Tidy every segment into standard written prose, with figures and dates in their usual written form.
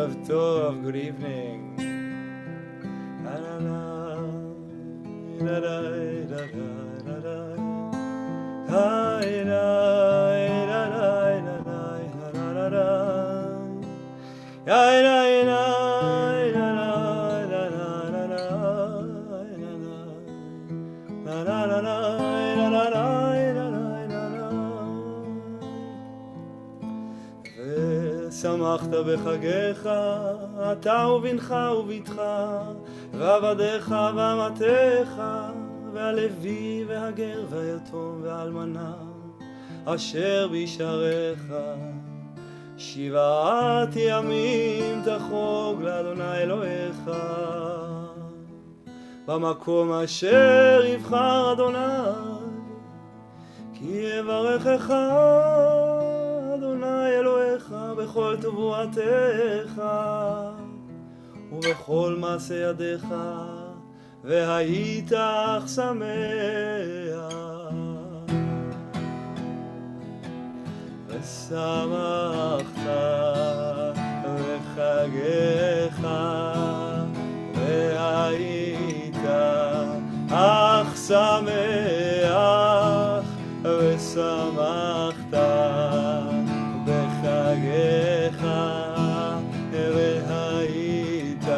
Erev Tov, good evening. שמחת בחגיך, אתה ובנך וביתך, ועבדיך ואמתיך, והלוי והגר והיתום והאלמנה, אשר בשעריך. 7 ימים תחוג לאדוני אלוהיך, במקום אשר יבחר אדוני, כי יברכך אדוני אלוהיך בכל תבואתך ובכל מעשה ידיך, והיית אך שמח ושמחת בחגיך, והיית אך שמח ושמחת בחגיך, והיית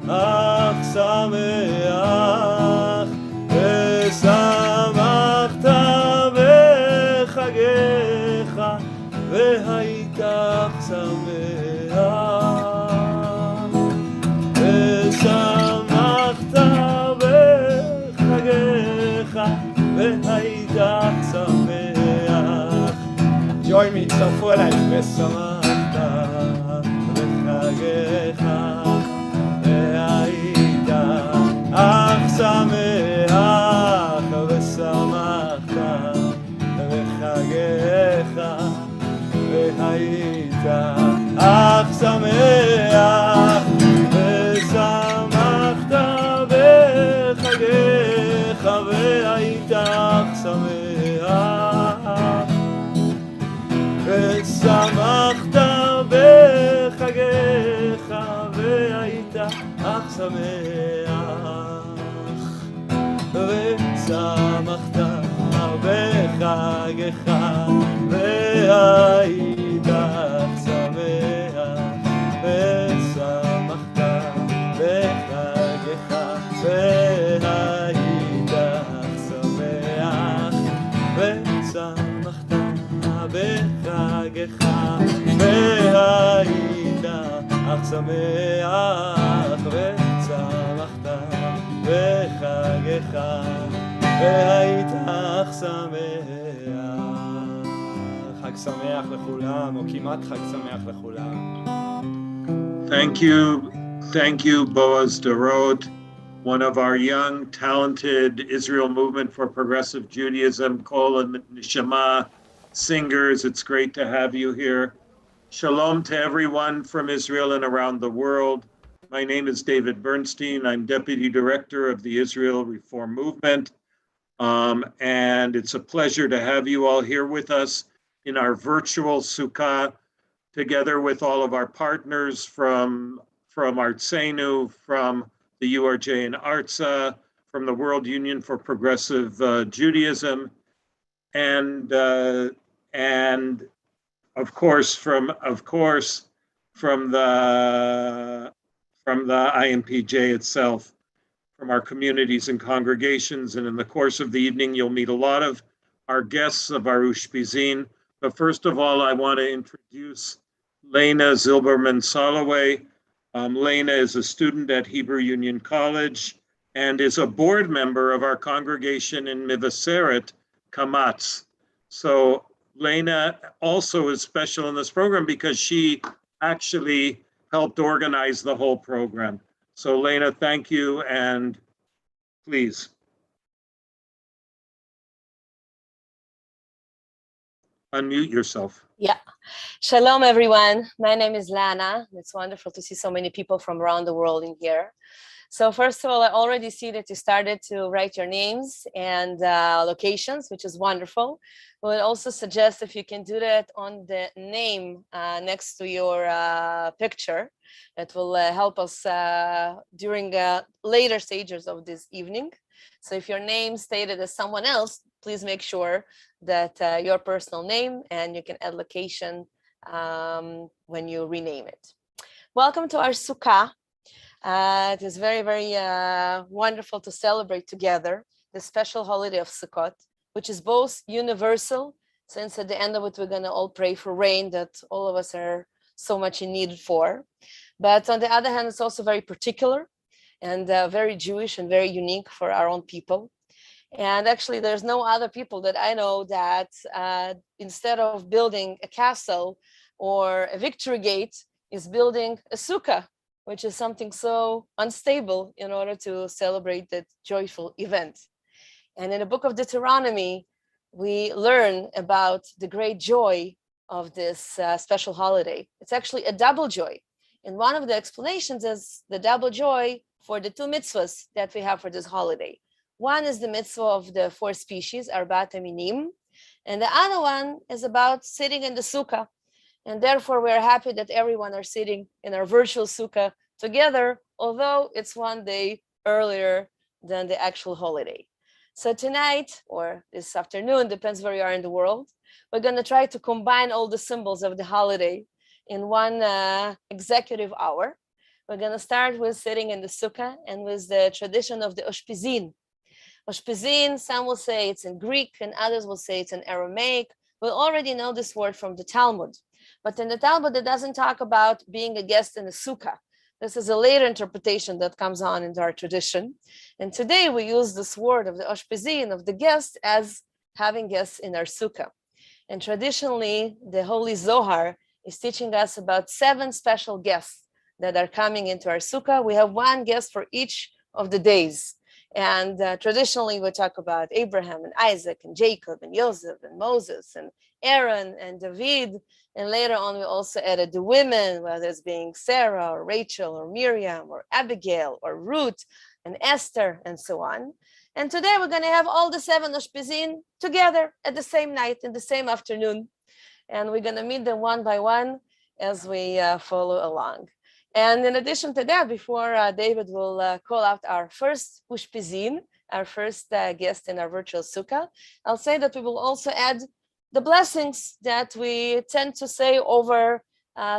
אך שמח ושמחת בחגיך, והיית אך שמח ושמחת בחגיך, והיית אך שמח. Join me, צטרפו אליי. ושמחת בחגיך, והיית אך שמח ושמחת בחגיך, והיית אך שמח ושמחת בחגיך, והיית אך שמח ושמחת בחגיך, והיית אך שמח ושמחת בחגיך, והיית אך שמח ושמחת בחגיך, והיית אך שמח ושמחת בחגיך, והיית אך שמח ושמחת בחגיך, והיית אך שמח. חג שמח לכולם, או כמעט חג שמח לכולם. Thank you, Boaz Dorot, one of our young, talented Israel Movement for Progressive Judaism, Kol and Neshama singers. It's great to have you here. Shalom to everyone from Israel and around the world. My name is David Bernstein. I'm Deputy Director of the Israel Reform Movement. And it's a pleasure to have you all here with us in our virtual Sukkah, together with all of our partners from Artsenu, from the URJ and Artsa, from the World Union for Progressive Judaism, and of course from the IMPJ itself, from our communities and congregations. And in the course of the evening, you'll meet a lot of our guests of our Ushpizin. But first of all, I want to introduce Lena Zilberman-Soloway. Lena is a student at Hebrew Union College and is a board member of our congregation in Mivaseret, Kamatz. So Lena also is special in this program because she actually helped organize the whole program. So Lena, thank you, and please. Unmute yourself. Yeah. Shalom, everyone. My name is Lana. It's wonderful to see so many people from around the world in here. So first of all, I already see that you started to write your names and locations, which is wonderful. We'll also suggest if you can do that on the name next to your picture. It will help us during later stages of this evening. So if your name stated as someone else, please make sure that your personal name, and you can add location when you rename it. Welcome to our Sukkah. It is very, very wonderful to celebrate together the special holiday of Sukkot, which is both universal, since at the end of it, we're going to all pray for rain that all of us are so much in need for. But on the other hand, it's also very particular and very Jewish and very unique for our own people. And actually, there's no other people that I know that instead of building a castle or a victory gate, is building a sukkah, which is something so unstable in order to celebrate that joyful event. And in the book of Deuteronomy, we learn about the great joy of this special holiday. It's actually a double joy. And one of the explanations is the double joy for the two mitzvahs that we have for this holiday. One is the mitzvah of the 4 species, Arbat Minim, and the other one is about sitting in the sukkah. And therefore, we're happy that everyone are sitting in our virtual sukkah together, although it's one day earlier than the actual holiday. So tonight, or this afternoon, depends where you are in the world, we're going to try to combine all the symbols of the holiday in one executive hour. We're going to start with sitting in the sukkah and with the tradition of the Ushpizin. Ushpizin, some will say it's in Greek and others will say it's in Aramaic. We already know this word from the Talmud. But in the Talmud, it doesn't talk about being a guest in a sukkah. This is a later interpretation that comes on into our tradition. And today we use this word of the Oshpezin, of the guest, as having guests in our sukkah. And traditionally, the Holy Zohar is teaching us about 7 special guests that are coming into our sukkah. We have 1 guest for each of the days. And traditionally, we talk about Abraham and Isaac and Jacob and Joseph and Moses and Aaron and David. And later on, we also added the women, whether it's being Sarah or Rachel or Miriam or Abigail or Ruth and Esther and so on. And today we're going to have all the 7 Ushpizin together at the same night, in the same afternoon. And we're going to meet them one by one as we follow along. And in addition to that, before David will call out our first Ushpizin, our first guest in our virtual sukkah, I'll say that we will also add the blessings that we tend to say over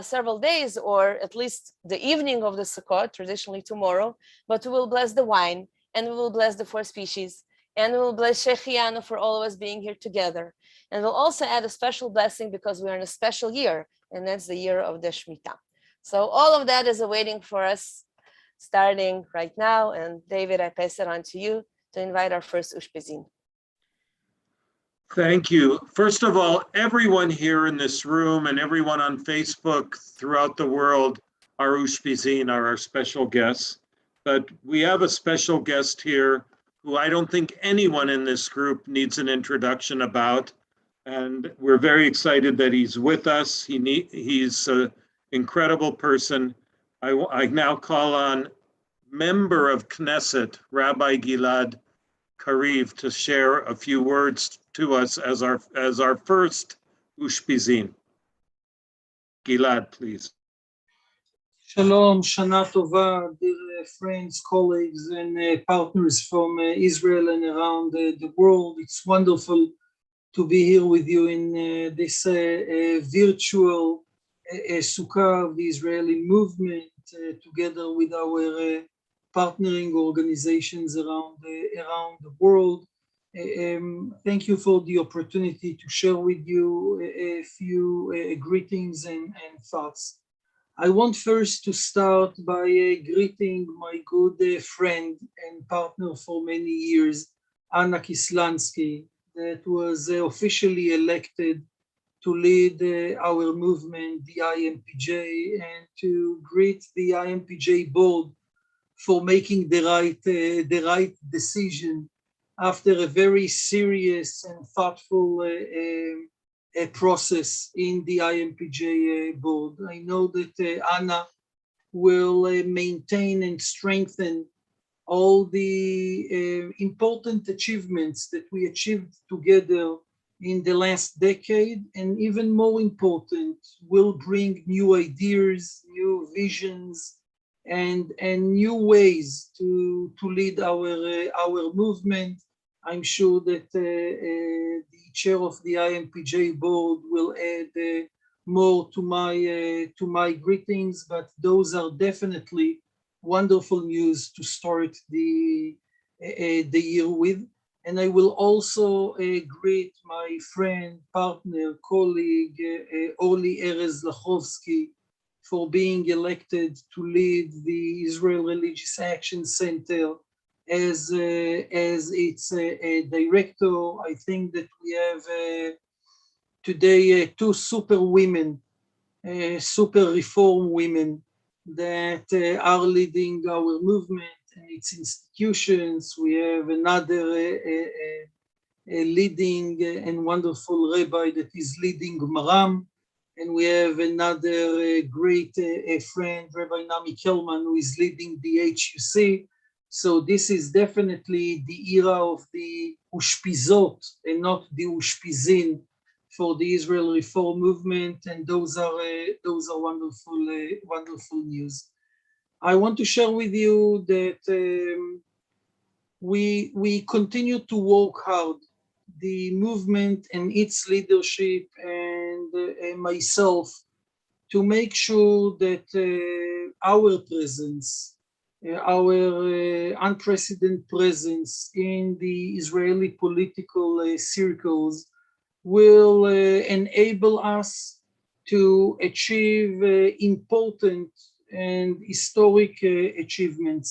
several days, or at least the evening of the Sukkot, traditionally tomorrow. But we will bless the wine, and we will bless the 4 species, and we will bless Shechianu for all of us being here together. And we'll also add a special blessing because we're in a special year, and that's the year of the Shemitah. So all of that is awaiting for us, starting right now. And David, I pass it on to you to invite our first Ushpizin. Thank you. First of all, everyone here in this room and everyone on Facebook throughout the world are Ushpizin, are our special guests. But we have a special guest here who I don't think anyone in this group needs an introduction about. And we're very excited that he's with us. He's an incredible person. I now call on member of Knesset, Rabbi Gilad Kariv, to share a few words to us as our first Ushpizin. Gilad, please. Shalom, Shana Tova, dear friends, colleagues, and partners from Israel and around the world. It's wonderful to be here with you in this virtual Sukkah of the Israeli movement, together with our partnering organizations around the world. Thank you for the opportunity to share with you a few greetings and thoughts. I want first to start by greeting my good friend and partner for many years, Anna Kislansky, that was officially elected to lead our movement, the IMPJ, and to greet the IMPJ board for making the right decision after a very serious and thoughtful process in the IMPJ board. I know that Anna will maintain and strengthen all the important achievements that we achieved together in the last decade, and even more important, will bring new ideas, new visions, and new ways to lead our movement. I'm sure that the chair of the IMPJ board will add more to my greetings, but those are definitely wonderful news to start the year with. And I will also greet my friend, partner, colleague, Oli Erez Lachovsky, for being elected to lead the Israel Religious Action Center as its director. I think that we have today two super women, super reform women that are leading our movement and its institutions. We have another leading and wonderful rabbi that is leading Maram, and we have another great friend, Rabbi Nami Kelman, who is leading the HUC. So this is definitely the era of the Ushpizot and not the Ushpizin for the Israel Reform Movement, and those are wonderful news. I want to share with you that we continue to work hard, the movement and its leadership and myself, to make sure that our presence, our unprecedented presence in the Israeli political circles will enable us to achieve important and historic achievements.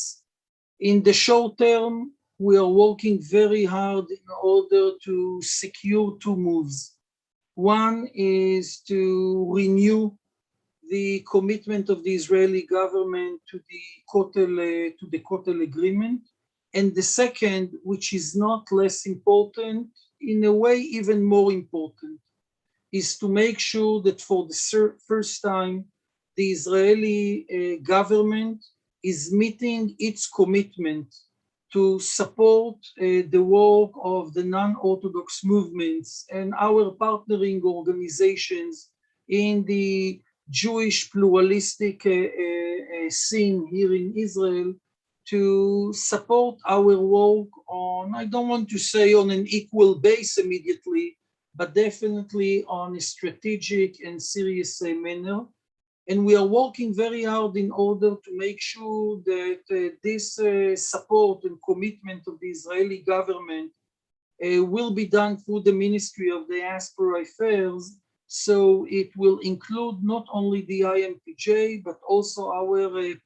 In the short term, we are working very hard in order to secure two moves. One is to renew the commitment of the Israeli government to the Kotel Agreement. And the second, which is not less important, in a way even more important, is to make sure that for the first time, the Israeli government is meeting its commitment to support the work of the non-Orthodox movements and our partnering organizations in the Jewish pluralistic scene here in Israel, to support our work on, I don't want to say on an equal base immediately, but definitely on a strategic and serious manner. And we are working very hard in order to make sure that this support and commitment of the Israeli government will be done through the Ministry of Diaspora Affairs. So it will include not only the IMPJ, but also our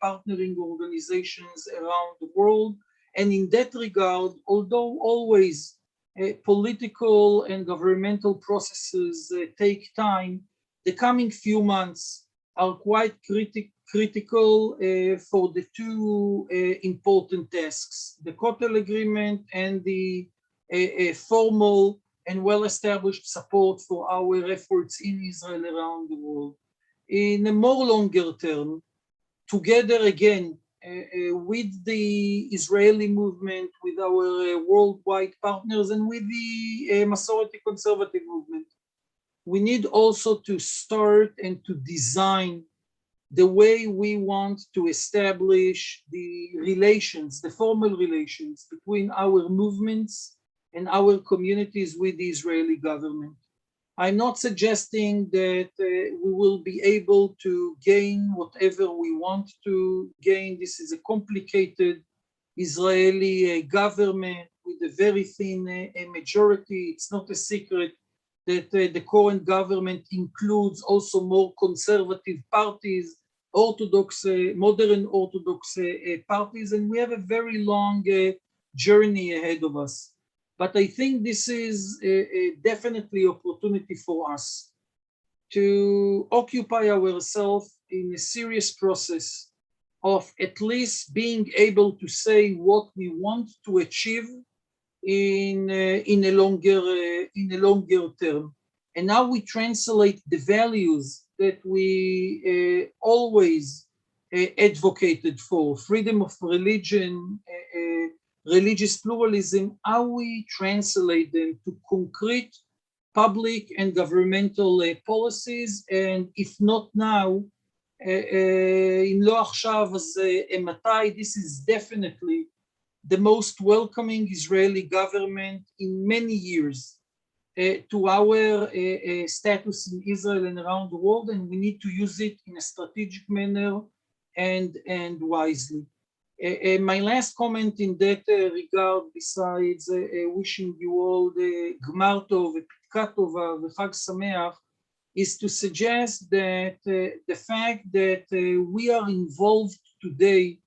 partnering organizations around the world. And in that regard, although always political and governmental processes take time, the coming few months are quite critical for the two important tasks, the Kotel Agreement and the formal and well-established support for our efforts in Israel around the world. In a more longer term, together again with the Israeli movement, with our worldwide partners, and with the Masoreti conservative movement, we need also to start and to design the way we want to establish the relations, the formal relations between our movements and our communities with the Israeli government. I'm not suggesting that we will be able to gain whatever we want to gain. This is a complicated Israeli government with a very thin majority. It's not a secret that the current government includes also more conservative parties, Orthodox, modern Orthodox parties, and we have a very long journey ahead of us. But I think this is definitely opportunity for us to occupy ourselves in a serious process of at least being able to say what we want to achieve in a longer term, and how we translate the values that we always advocated for, freedom of religion, religious pluralism, how we translate them to concrete public and governmental policies, and if not now, אם לא עכשיו אז מתי. This is definitely the most welcoming Israeli government in many years to our status in Israel and around the world, and we need to use it in a strategic manner and wisely. My last comment in that regard, besides wishing you all the גמר טוב ופתקה טובה וחג שמח, is to suggest that the fact that we are involved today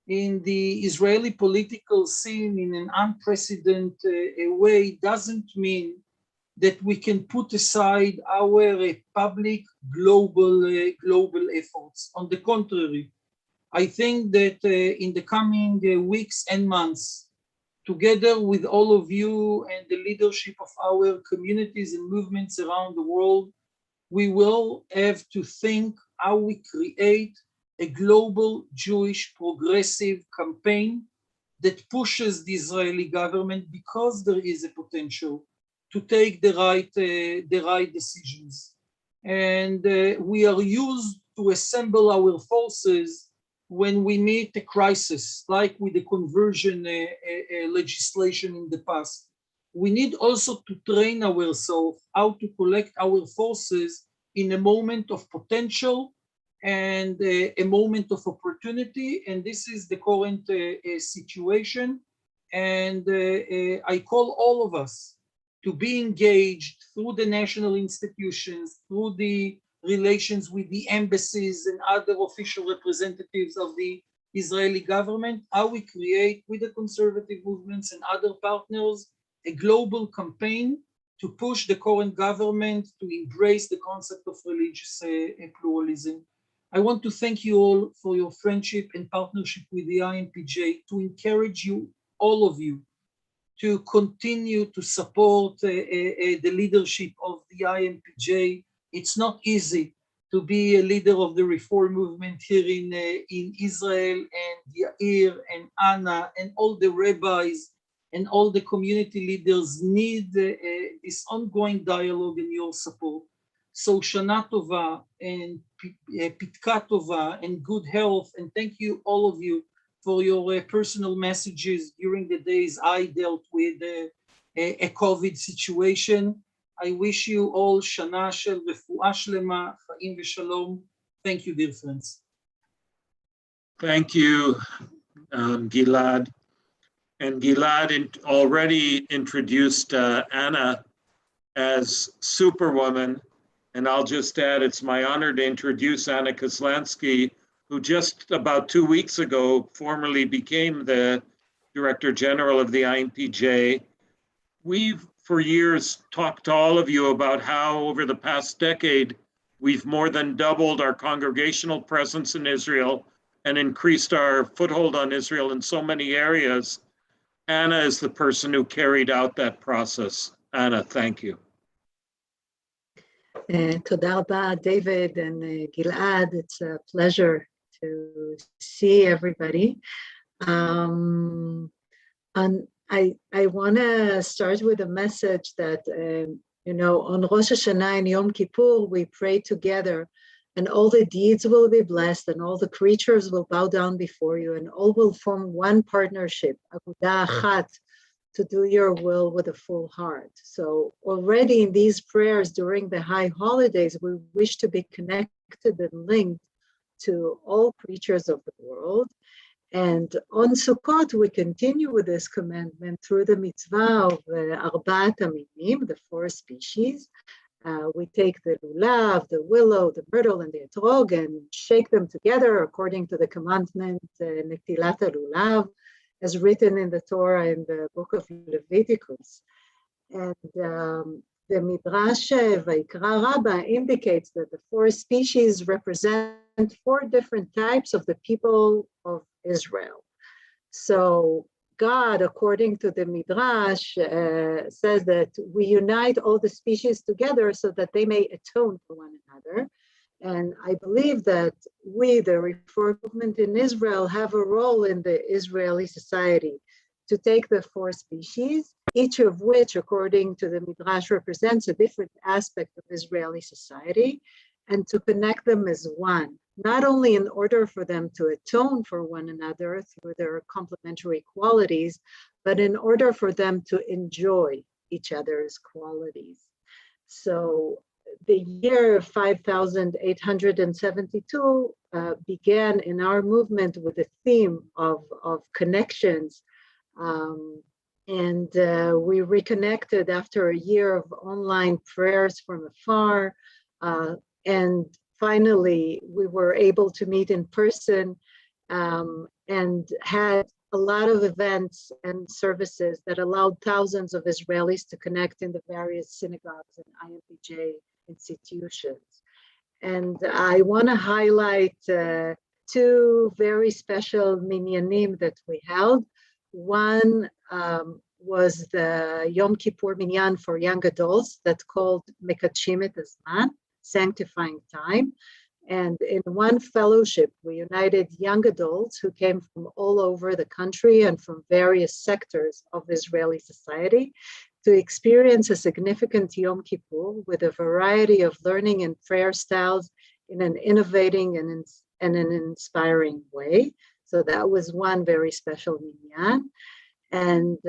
in the Israeli political scene in an unprecedented way doesn't mean that we can put aside our public global efforts. On the contrary, I think that in the coming weeks and months, together with all of you and the leadership of our communities and movements around the world, we will have to think how we create a global Jewish progressive campaign that pushes the Israeli government, because there is a potential, to take the right decisions. And we are used to assemble our forces when we meet a crisis, like with the conversion legislation in the past. We need also to train ourselves how to collect our forces in a moment of potential and a moment of opportunity, and this is the current situation. And I call all of us to be engaged through the national institutions, through the relations with the embassies and other official representatives of the Israeli government, how we create with the conservative movements and other partners a global campaign to push the current government to embrace the concept of religious pluralism. I want to thank you all for your friendship and partnership with the IMPJ, to encourage you, all of you, to continue to support the leadership of the IMPJ. It's not easy to be a leader of the reform movement here in Israel, and Yair and Anna and all the rabbis and all the community leaders need this ongoing dialogue and your support. So Shana Tova and Pitka Tova and good health, and thank you all of you for your personal messages during the days I dealt with a COVID situation. I wish you all Shana Shel Refuah Shlema, Chaim V'Shalom. Thank you, dear friends. Thank you, Gilad. And Gilad already introduced Anna as Superwoman. And I'll just add, it's my honor to introduce Anna Koslansky, who just about 2 weeks ago formally became the Director General of the IMPJ. We've for years talked to all of you about how over the past decade, we've more than doubled our congregational presence in Israel and increased our foothold on Israel in so many areas. Anna is the person who carried out that process. Anna, thank you. תודה רבה, David and Gilad. It's a pleasure to see everybody. And I want to start with a message that, on Rosh Hashanah and Yom Kippur, we pray together, and all the deeds will be blessed, and all the creatures will bow down before you, and all will form one partnership, Agudah Achat, to do your will with a full heart. So already in these prayers during the high holidays, we wish to be connected and linked to all creatures of the world. And on Sukkot, we continue with this commandment through the mitzvah of Arbaat Aminim, the 4 species. We take the lulav, the willow, the myrtle, and the etrog and shake them together according to the commandment Netilat HaLulav, as written in the Torah in the book of Leviticus. And the Midrash Vayikra Rabbah indicates that the 4 species represent 4 different types of the people of Israel. So God, according to the Midrash, says that we unite all the species together so that they may atone for one another. And I believe that we, the Reform movement in Israel, have a role in the Israeli society to take the four species, each of which, according to the Midrash, represents a different aspect of Israeli society, and to connect them as one, not only in order for them to atone for one another through their complementary qualities, but in order for them to enjoy each other's qualities. So the year 5872 began in our movement with a theme of connections. And we reconnected after a year of online prayers from afar. And finally, we were able to meet in person and had a lot of events and services that allowed thousands of Israelis to connect in the various synagogues and IMPJ institutions. And I want to highlight two very special minyanim that we held. One was the Yom Kippur minyan for young adults that's called Mekadshim et Hazman, sanctifying time. And in one fellowship, we united young adults who came from all over the country and from various sectors of Israeli society to experience a significant Yom Kippur with a variety of learning and prayer styles in an innovating and an inspiring way. So that was one very special minyan. And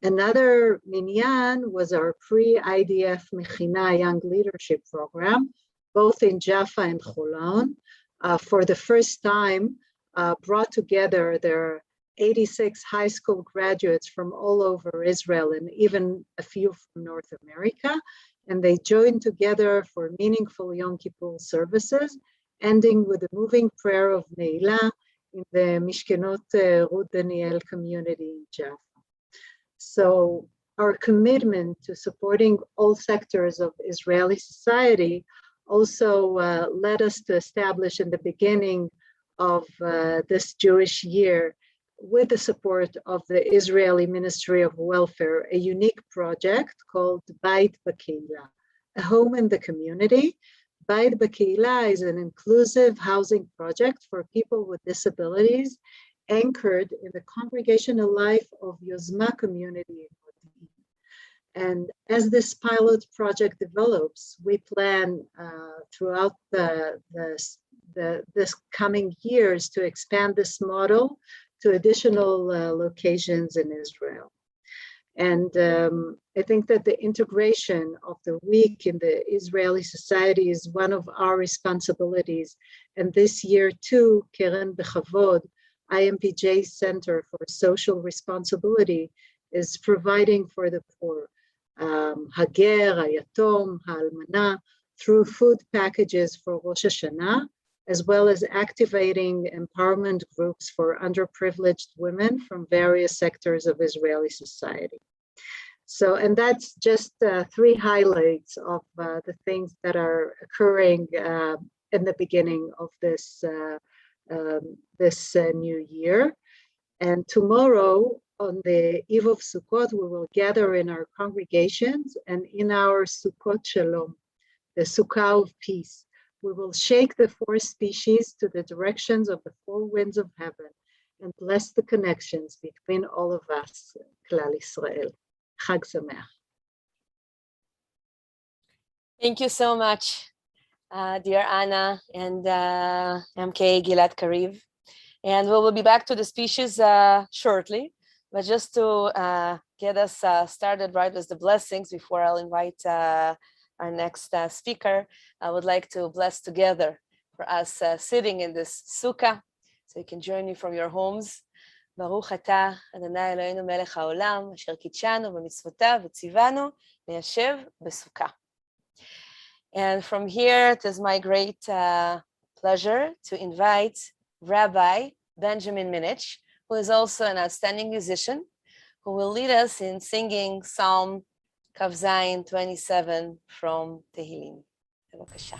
another minyan was our pre-IDF Mechina Young Leadership Program, both in Jaffa and Holon, for the first time brought together their 86 high school graduates from all over Israel and even a few from North America. And they joined together for meaningful Yom Kippur services, ending with a moving prayer of Ne'ilah in the Mishkenot Ruth Daniel community in Jaffa. So our commitment to supporting all sectors of Israeli society also led us to establish in the beginning of this Jewish year, with the support of the Israeli Ministry of Welfare, a unique project called Bait B'Kehila, a home in the community. Bait B'Kehila is an inclusive housing project for people with disabilities anchored in the congregational life of Yozma community. And as this pilot project develops, we plan throughout this coming years to expand this model to additional locations in Israel. And I think that the integration of the week in the Israeli society is one of our responsibilities. And this year too, Keren Bechavod, IMPJ Center for Social Responsibility, is providing for the poor. Hager, Hayatom, Ha'almana, through food packages for Rosh Hashanah, as well as activating empowerment groups for underprivileged women from various sectors of Israeli society. So, and that's just three highlights of the things that are occurring in the beginning of this new year. And tomorrow, on the eve of Sukkot, we will gather in our congregations and in our Sukkot Shalom, the Sukkah of peace. We will shake the four species to the directions of the four winds of heaven and bless the connections between all of us, Klal Yisrael. Chag Sameach. Thank you so much, dear Anna and MK Gilad Kariv. And we will be back to the species shortly. But just to get us started right with the blessings before I'll invite our next speaker, I would like to bless together for us sitting in this sukkah. So you can join me from your homes. ברוך אתה, אדוני אלוהינו מלך העולם, אשר קידשנו במצוותיו וציוונו ליישב בסוכה. And from here, it is my great pleasure to invite Rabbi Benjamin Minich, who is also an outstanding musician, who will lead us in singing Psalm Kav Zayin 27 from Tehillim. Bevakasha.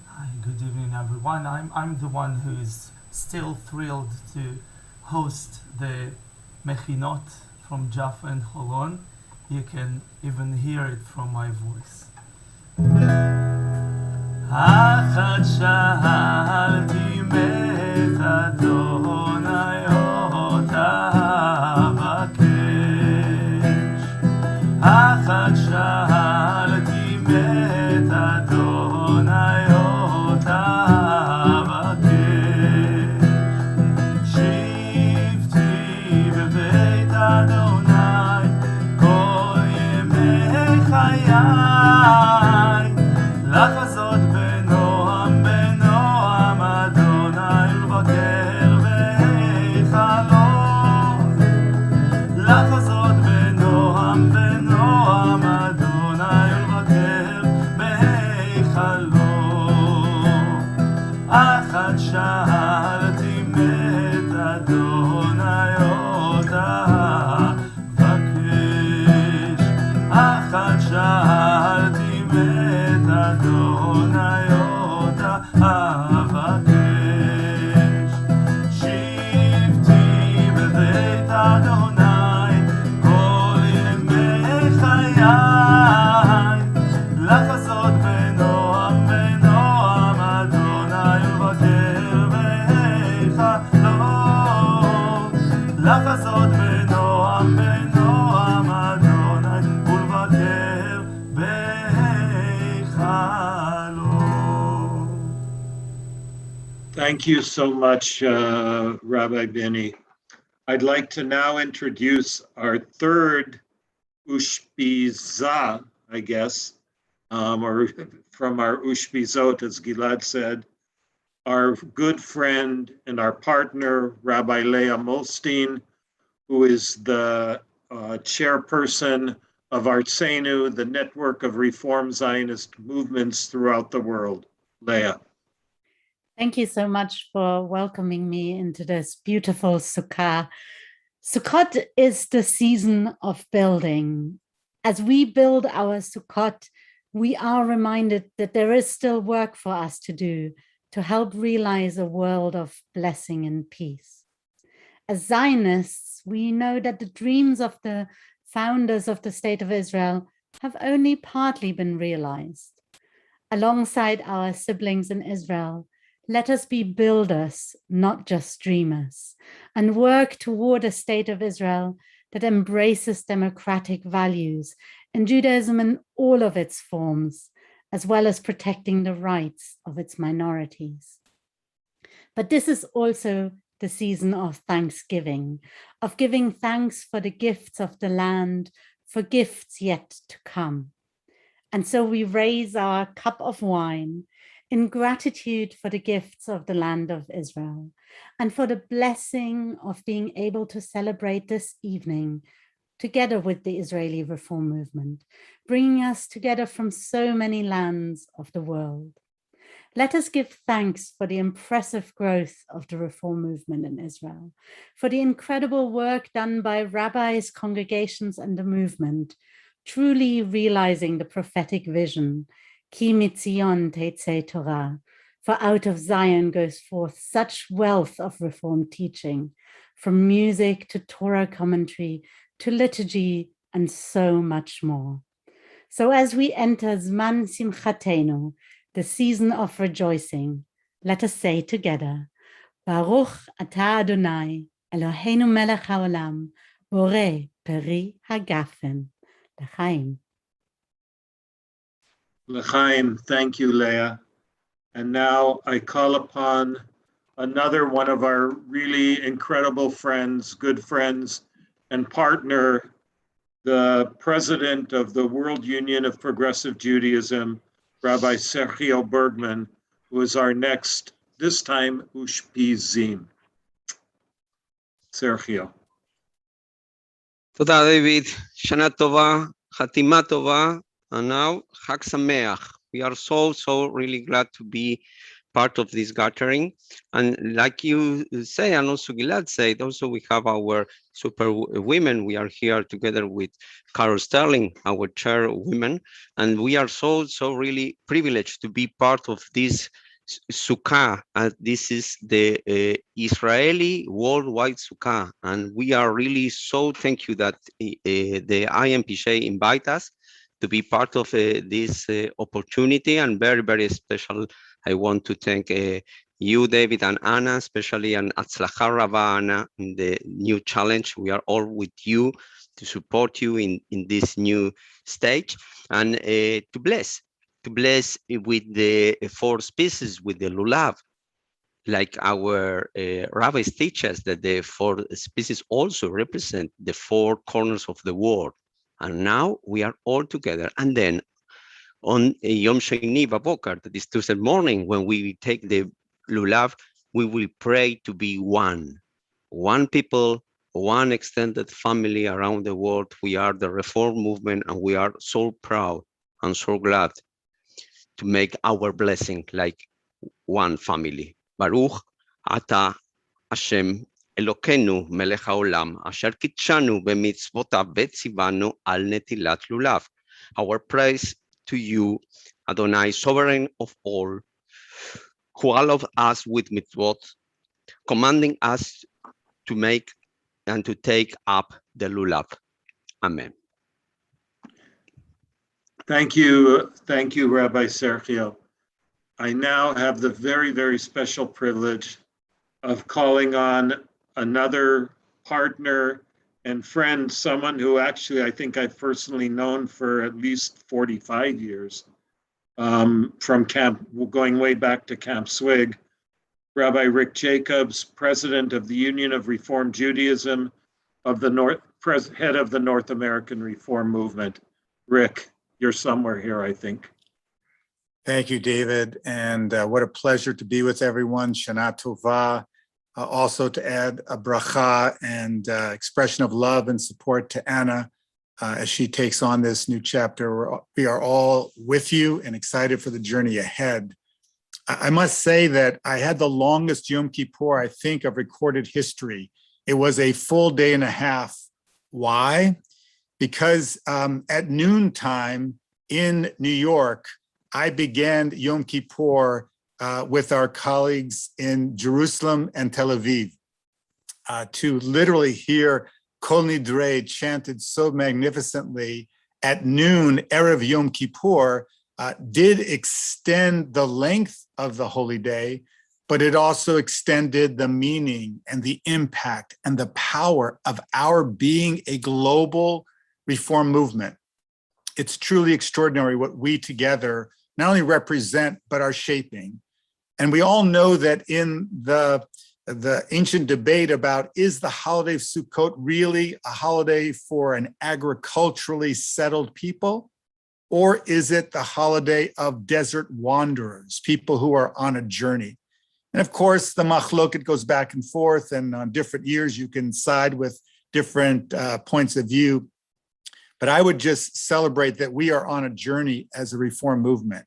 Hi, good evening, everyone. I'm the one who is still thrilled to host the Mechinot from Jaffa and Holon. You can even hear it from my voice. אחת שאלתי מת אדוני אותה אבקש. אחת שאלתי מת אדוני אותה אבקש. שבתי בבית אדוני כל ימי חיי, לחזות בנועם בנועם אדוני ולבקר בהיכלו. לחזות בנועם בנועם אדוני ולבקר בהיכלו. אחת שאלתי מת אדוני אותה אבקש. אחת שאלתי מת אדוני אותה אבקש. שבתי בבית אדוני כל ימי חיי, לחזות בנועם בנועם אדוני ולבקר בהיכלו. לחזות בנועם בנועם אדוני ולבקר בהיכלו. Thank you so much, Rabbi Benny. I'd like to now introduce our third Ushpiza, I guess, or from our Ushpizot, as Gilad said, our good friend and our partner, Rabbi Leah Molstein, who is the chairperson of Artsenu, the network of Reform Zionist movements throughout the world. Leah. Thank you so much for welcoming me into this beautiful Sukkah. Sukkot is the season of building. As we build our Sukkot, we are reminded that there is still work for us to do to help realize a world of blessing and peace. As Zionists, we know that the dreams of the founders of the State of Israel have only partly been realized. Alongside our siblings in Israel, let us be builders, not just dreamers, and work toward a State of Israel that embraces democratic values in Judaism in all of its forms, as well as protecting the rights of its minorities. But this is also the season of thanksgiving, of giving thanks for the gifts of the land, for gifts yet to come. And so we raise our cup of wine in gratitude for the gifts of the land of Israel and for the blessing of being able to celebrate this evening together with the Israeli Reform Movement, bringing us together from so many lands of the world. Let us give thanks for the impressive growth of the Reform Movement in Israel, for the incredible work done by rabbis, congregations, and the movement, truly realizing the prophetic vision, Ki mitzion tetzei Torah, for out of Zion goes forth such wealth of Reform teaching, from music to Torah commentary to liturgy and so much more. So as we enter Zman Simchatenu, the season of rejoicing, let us say together, Baruch atah Adonai, Eloheinu melech haolam, borei peri hagafen, l'chaim. L'chaim, thank you, Leah. And now I call upon another one of our really incredible friends, good friends, and partner, the president of the World Union of Progressive Judaism, Rabbi Sergio Bergman, who is our next, this time, Ushpizim. Sergio. תודה, David. שנה טובה, חתימה טובה, and now Chag Sameach. We are so really glad to be part of this gathering. And like you say, and also Gilad said, also we have our super women. We are here together with Carol Sterling, our chairwoman, and we are so really privileged to be part of this Sukkah. This is the Israeli worldwide Sukkah, and we are really so thank you that the IMPJ invite us. to be part of this opportunity, and very, very special. I want to thank you, David and Anna, especially, and Atzlacha Rava, Anna, in the new challenge. We are all with you to support you in this new stage, and to bless with the 4 species, with the lulav, like our rabbis teach us that the 4 species also represent the 4 corners of the world. And now we are all together. And then on Yom Sheni Babokar, that is Tuesday morning, when we take the lulav, we will pray to be one people, one extended family around the world. We are the Reform movement, and we are so proud and so glad to make our blessing like one family. Baruch Ata Hashem Elokeinu Melech HaOlam, Asher Kitshanu B'mitzvotav V'tzivanu Al Netilat Lulav. Our praise to you, Adonai, sovereign of all, who allowed us with mitzvot, commanding us to make and to take up the lulav. Amen. Thank you, Rabbi Sergio. I now have the very, very special privilege of calling on another partner and friend, someone who actually I think I've personally known for at least 45 years, from camp, going way back to Camp Swig, Rabbi Rick Jacobs, president of the Union of Reform Judaism, of the head of the North American Reform Movement. Rick, you're somewhere here, I think. Thank you, David. And what a pleasure to be with everyone. Shana Tova. Also to add a bracha and expression of love and support to Anna as she takes on this new chapter. We are all with you and excited for the journey ahead. I must say that I had the longest Yom Kippur, I think, of recorded history. It was a full day and a half. Why? Because at noontime in New York, I began Yom Kippur with our colleagues in Jerusalem and Tel Aviv to literally hear Kol Nidrei chanted so magnificently at noon, Erev Yom Kippur, did extend the length of the holy day, but it also extended the meaning and the impact and the power of our being a global reform movement. It's truly extraordinary what we together not only represent, but are shaping. And we all know that in the ancient debate about, is the holiday of Sukkot really a holiday for an agriculturally settled people? Or is it the holiday of desert wanderers, people who are on a journey? And of course, the machloket goes back and forth, and on different years, you can side with different points of view. But I would just celebrate that we are on a journey as a reform movement.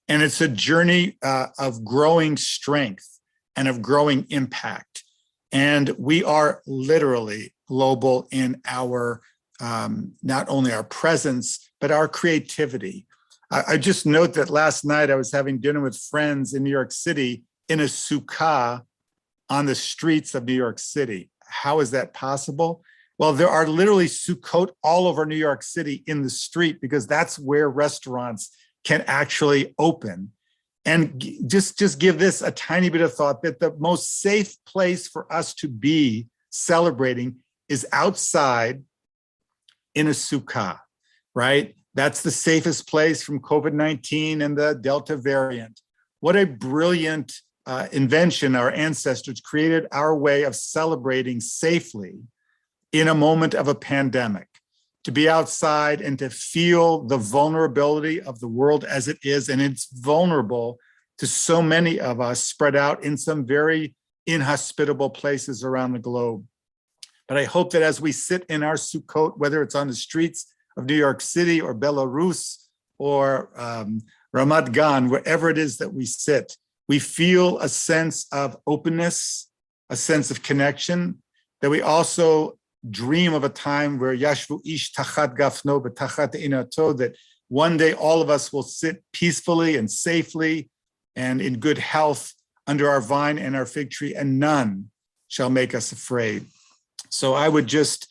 And it's a journey of growing strength and of growing impact. And we are literally global in our, not only our presence, but our creativity. I just note that last night I was having dinner with friends in New York City in a sukkah on the streets of New York City. How is that possible? Well, there are literally sukkot all over New York City in the street, because that's where restaurants can actually open. And just give this a tiny bit of thought, that the most safe place for us to be celebrating is outside in a sukkah, right? That's the safest place from COVID-19 and the Delta variant. What a brilliant invention. Our ancestors created our way of celebrating safely in a moment of a pandemic, to be outside and to feel the vulnerability of the world as it is. And it's vulnerable to so many of us spread out in some very inhospitable places around the globe. But I hope that as we sit in our Sukkot, whether it's on the streets of New York City or Belarus or Ramat Gan, wherever it is that we sit, we feel a sense of openness, a sense of connection, that we also dream of a time where Yashvu ish tachat gafno b'tachat inato, that one day all of us will sit peacefully and safely and in good health under our vine and our fig tree, and none shall make us afraid. So I would just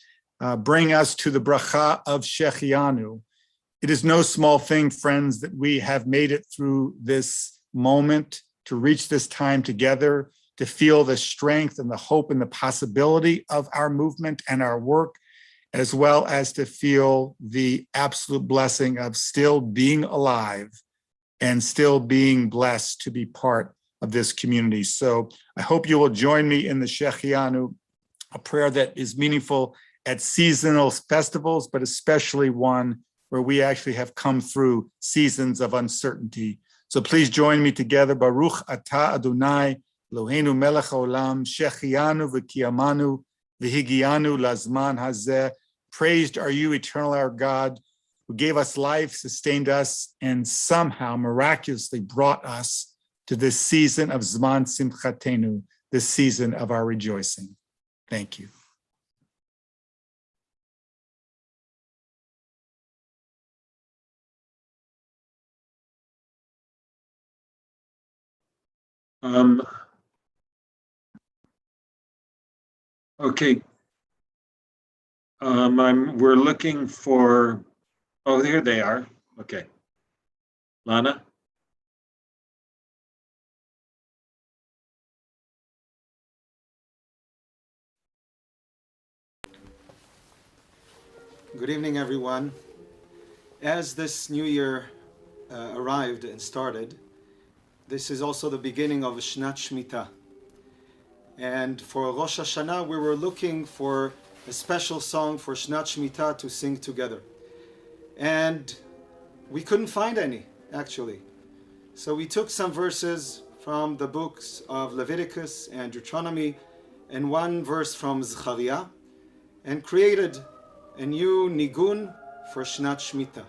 bring us to the bracha of Shechianu, It is no small thing, friends, that we have made it through this moment to reach this time together, to feel the strength and the hope and the possibility of our movement and our work, as well as to feel the absolute blessing of still being alive and still being blessed to be part of this community. So I hope you will join me in the Shechianu, a prayer that is meaningful at seasonal festivals, but especially one where we actually have come through seasons of uncertainty. So please join me together. Baruch atah Adonai, Eloheinu melech haolam, shechianu v'kiyamanu, v'higianu lazman hazeh. Praised are you, eternal our God, who gave us life, sustained us, and somehow miraculously brought us to this season of Zman Simchatenu, this season of our rejoicing. Thank you. Okay. We're looking for, oh, here they are. Okay. Lana? Good evening, everyone. As this new year arrived and started, this is also the beginning of Shnat Shemitah. And for Rosh Hashanah, we were looking for a special song for Shnat Shemitah to sing together. And we couldn't find any, actually. So we took some verses from the books of Leviticus and Deuteronomy and one verse from Zechariah and created a new nigun for Shnat Shemitah.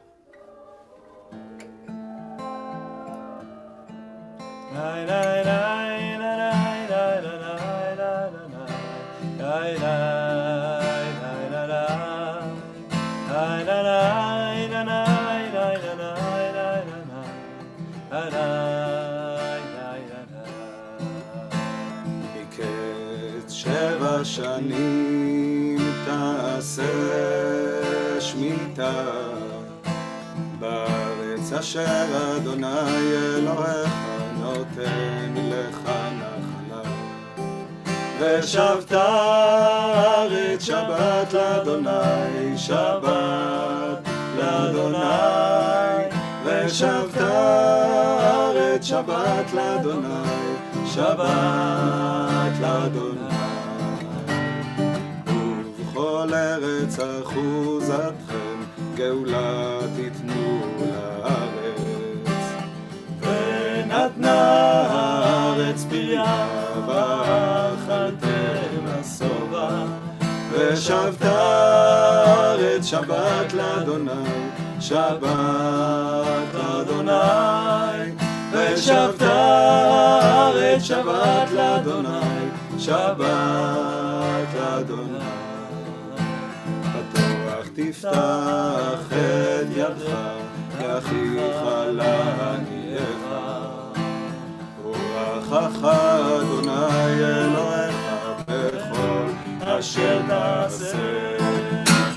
מקץ 7 שנים תעשה שמיטה בארץ אשר אדוני אלוהיך נותן לך נחלה. ושבת הארץ שבת לאדוני, שבת לאדוני. ושבת הארץ שבת לאדוני, שבת לאדוני. ובכל ארץ אחוזתכם גאולה תיתנו לארץ. ונתנה הארץ פריה ואכלתם השובע. ושבת הארץ שבת לאדוני, שבת לאדוני. ושבת הארץ שבת לאדוני, שבת לאדוני. פתוח תפתח את ידך, יחיך לענייך. וברכך אדוני אלוהיך בכל אשר תעשה.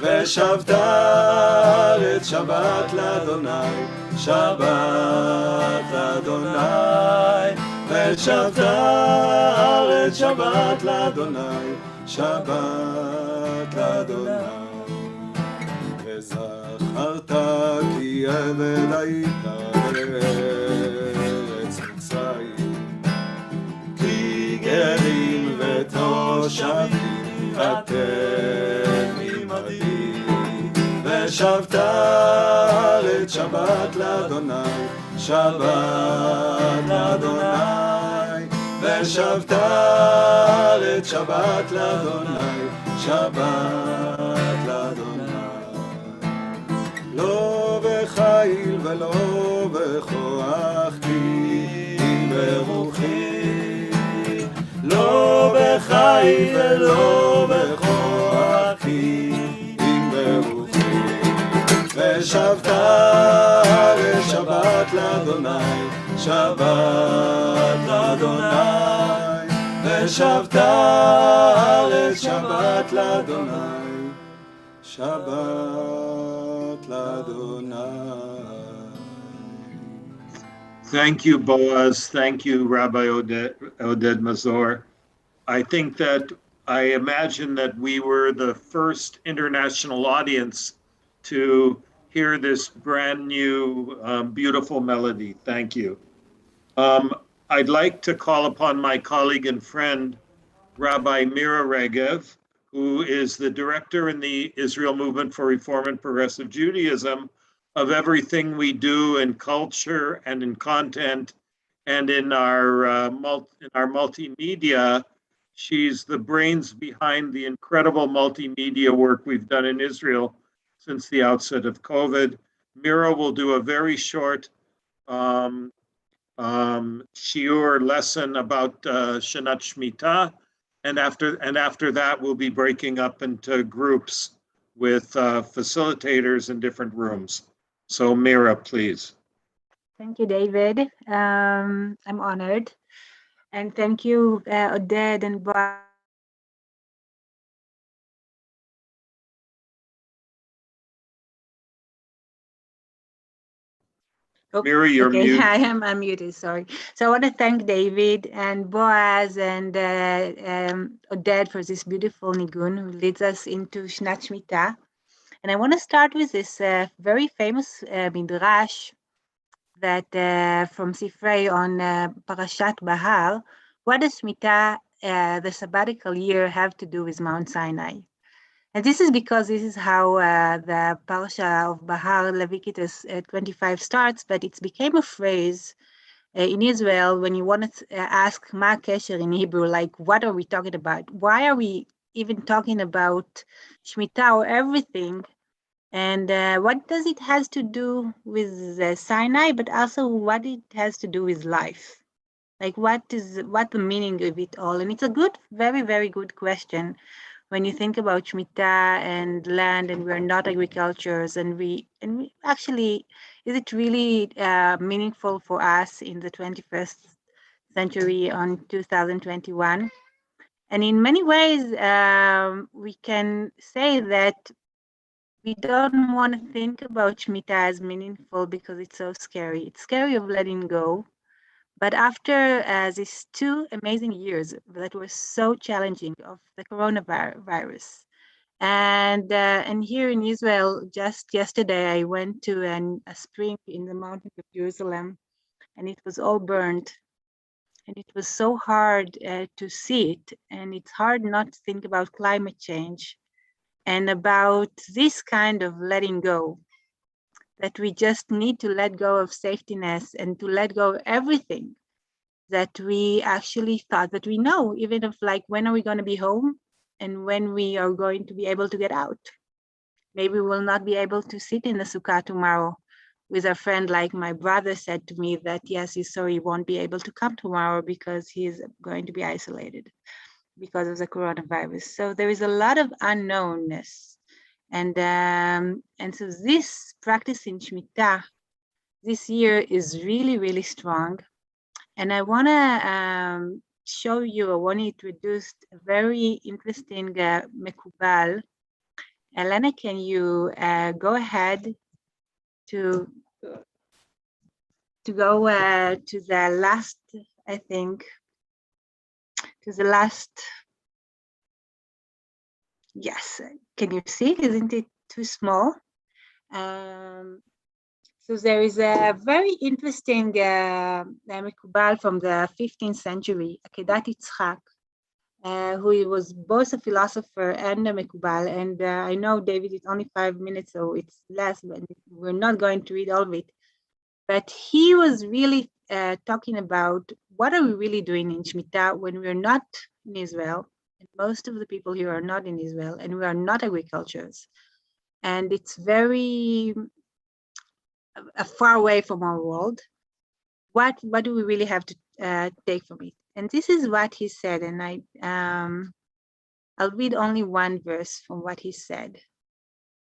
ושבת הארץ שבת לאדוני, שבת לאדוני. ושבת הארץ שבת לאדוני, שבת לאדוני. וזכרת כי עבד היית בארץ מצרים, כי גרים ותושבים אתם עמדי. ושבת הארץ שבת לאדוני, שבת לאדוני. ושבת הארץ שבת לאדוני, שבת לאדוני. לא בחיל ולא בכוח כי אם ברוחי. לא בחיל ולא בכוח כי אם ברוחי. ושבת הארץ שבת לאדוני, שבת לאדוני. ושבת הארץ שבת לאדוני, שבת l'Adonai. Thank you, Boaz. Thank you, Rabbi Oded Mazor. I think that I imagine that we were the first international audience to hear this brand new, beautiful melody. Thank you. I'd like to call upon my colleague and friend, Rabbi Mira Regev, who is the director in the Israel Movement for Reform and Progressive Judaism of everything we do in culture and in content and in our multimedia. She's the brains behind the incredible multimedia work we've done in Israel since the outset of COVID. Mira will do a very short shiur lesson about Shanat Shemitah, and after that we'll be breaking up into groups with facilitators in different rooms. So Mira, please. Thank you, David. I'm honored. And thank you, Oded and Boaz. Mira, you're okay, muted. I'm unmuted, sorry. So I want to thank David and Boaz and Oded for this beautiful nigun who leads us into Shnat Shemitah. And I want to start with this very famous midrash that from Sifrei on Parashat Bahar. What does Shemitah, the sabbatical year, have to do with Mount Sinai? And this is because this is how the Parasha of Bahar, Leviticus 25 starts, but it became a phrase in Israel when you want to ask Ma Kesher in Hebrew, like, what are we talking about? Why are we even talking about Shemitah or everything? And what does it has to do with Sinai, but also what it has to do with life? Like, what the meaning of it all? And it's a good, very, very good question. When you think about Shemitah and land, and we're not agricultures, and we actually, is it really meaningful for us in the 21st century on 2021? And in many ways, we can say that we don't want to think about Shemitah as meaningful because it's so scary. It's scary of letting go. But after these 2 amazing years that were so challenging of the coronavirus, and here in Israel, just yesterday, I went to a spring in the mountains of Jerusalem, and it was all burned. And it was so hard to see it. And it's hard not to think about climate change and about this kind of letting go, that we just need to let go of safetyness and to let go of everything that we actually thought that we know, even of like, when are we going to be home and when we are going to be able to get out? Maybe we'll not be able to sit in the Sukkah tomorrow with a friend, like my brother said to me that, yes, he's sorry he won't be able to come tomorrow because he's going to be isolated because of the coronavirus. So there is a lot of unknownness. And so this practice in Shemitah this year is really, really strong. And I want to show you, I want to introduce a very interesting Mekubal. Elena, can you go ahead to go to the last, I think, to the last. Yes, can you see? Isn't it too small? So there is a very interesting Mekubal from the 15th century, Akedat Yitzchak, who was both a philosopher and a Mekubal. And I know, David, it's only 5 minutes, so it's less, but we're not going to read all of it. But he was really talking about what are we really doing in Shemitah when we're not in Israel. And most of the people here are not in Israel, and we are not agricultures. And it's very far away from our world. What do we really have to take from it? And this is what he said, and I'll read only one verse from what he said.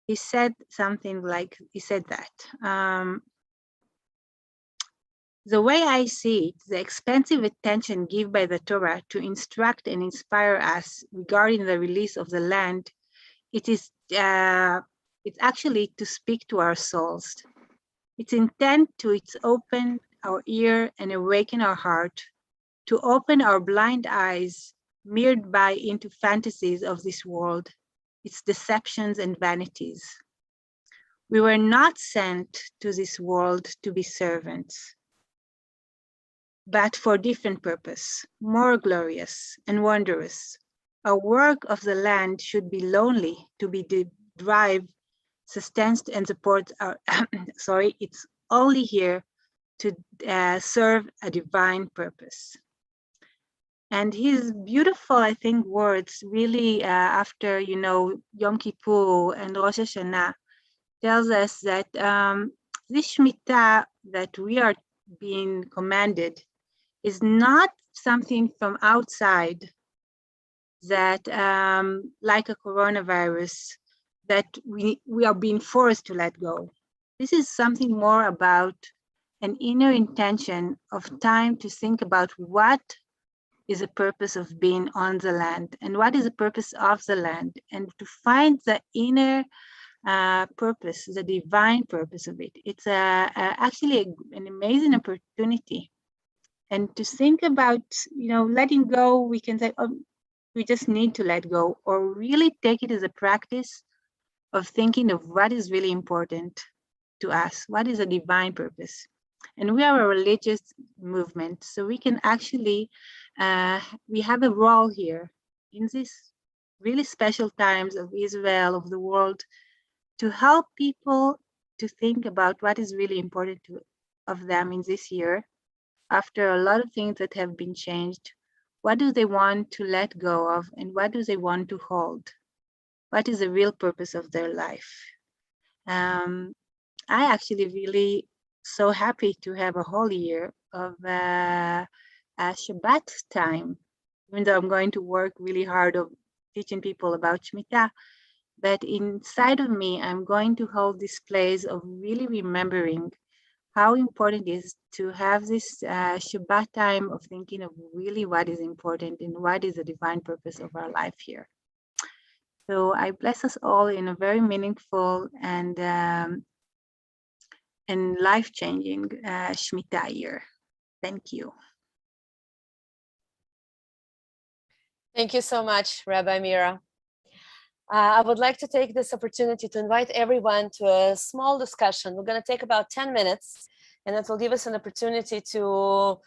He said something like, he said that, the way I see it, the expensive attention given by the Torah to instruct and inspire us regarding the release of the land, it is It's actually to speak to our souls. Its intent to open our ear and awaken our heart, to open our blind eyes, mirrored by into fantasies of this world, its deceptions and vanities. We were not sent to this world to be servants, but for different purpose, more glorious and wondrous. Our work of the land should be lonely to be derived, sustains and supports our, sorry, it's only here to serve a divine purpose. And his beautiful, I think, words really after, Yom Kippur and Rosh Hashanah tells us that this Shemitah that we are being commanded is not something from outside that, like a coronavirus, that we are being forced to let go. This is something more about an inner intention of time to think about what is the purpose of being on the land and what is the purpose of the land, and to find the inner purpose, the divine purpose of it. It's actually an amazing opportunity. And to think about, letting go, we can say, oh, we just need to let go, or really take it as a practice of thinking of what is really important to us, what is a divine purpose. And we are a religious movement, so we can actually, we have a role here in this really special times of Israel, of the world, to help people to think about what is really important of them in this year, after a lot of things that have been changed. What do they want to let go of, and what do they want to hold? What is the real purpose of their life? I actually really so happy to have a whole year of a Shabbat time, even though I'm going to work really hard of teaching people about Shemitah. But inside of me, I'm going to hold this place of really remembering how important it is to have this Shabbat time of thinking of really what is important and what is the divine purpose of our life here. So I bless us all in a very meaningful and life-changing Shemitah year. Thank you. Thank you so much, Rabbi Mira. I would like to take this opportunity to invite everyone to a small discussion. We're going to take about 10 minutes, and it will give us an opportunity to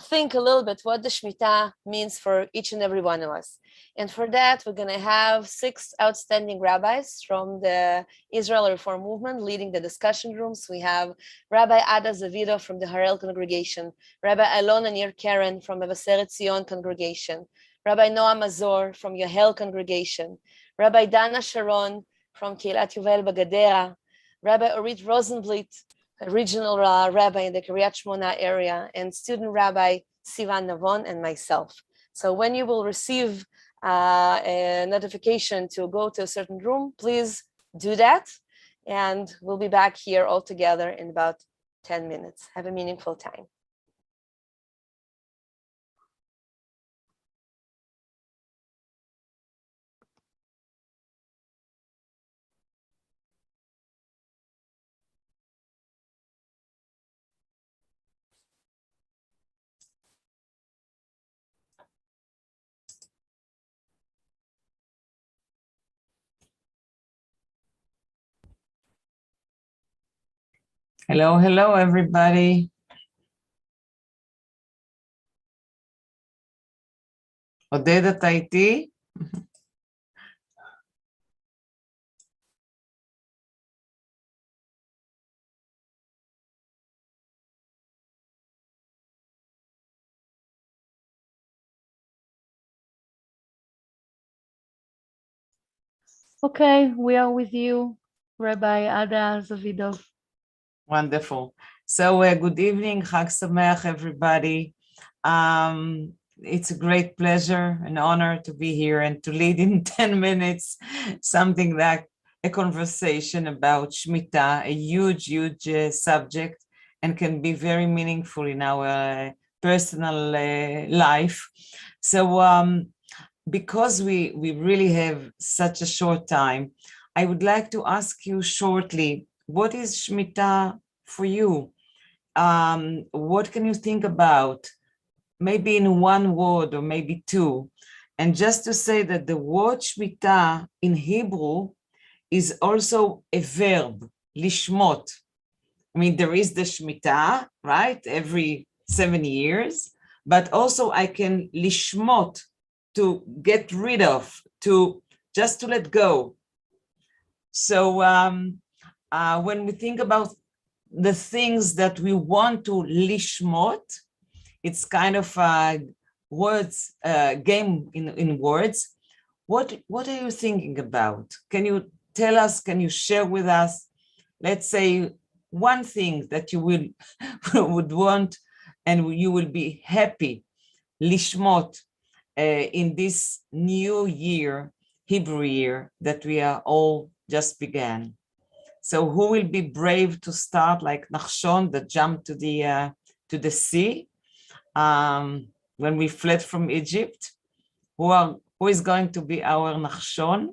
think a little bit what the Shemitah means for each and every one of us. And for that, we're going to have 6 outstanding rabbis from the Israel Reform Movement leading the discussion rooms. We have Rabbi Ada Zavido from the Harel congregation, Rabbi Alona Nir Karen from Mevaseret Zion congregation, Rabbi Noah Mazor from Yohel congregation, Rabbi Dana Sharon from Keilat Yuvel Bagadera, Rabbi Orit Rosenblit, a regional rabbi in the Kiryat Shmona area, and student rabbi Sivan Navon, and myself. So when you will receive a notification to go to a certain room, please do that. And we'll be back here all together in about 10 minutes. Have a meaningful time. Hello, hello, everybody. עודד, אתה איתי? Okay, we are with you, Rabbi Ada Zavidov. Wonderful. So good evening, Chag Sameach, everybody. It's a great pleasure and honor to be here and to lead in 10 minutes something like a conversation about Shemitah, a huge, huge subject, and can be very meaningful in our personal life. So because we really have such a short time, I would like to ask you shortly, what is Shemitah for you? What can you think about? Maybe in one word or maybe two. And just to say that the word Shemitah in Hebrew is also a verb, lishmot. I mean, there is the Shemitah, right? Every 7 years, but also I can lishmot, to get rid of, just to let go. So when we think about the things that we want to lishmot, it's kind of a words game in words. What are you thinking about? Can you tell us, can you share with us, let's say, one thing that you would want and you will be happy, lishmot, in this new year, Hebrew year, that we are all just began. So who will be brave to start, like Nachshon that jumped to the sea when we fled from Egypt? Who is going to be our Nachshon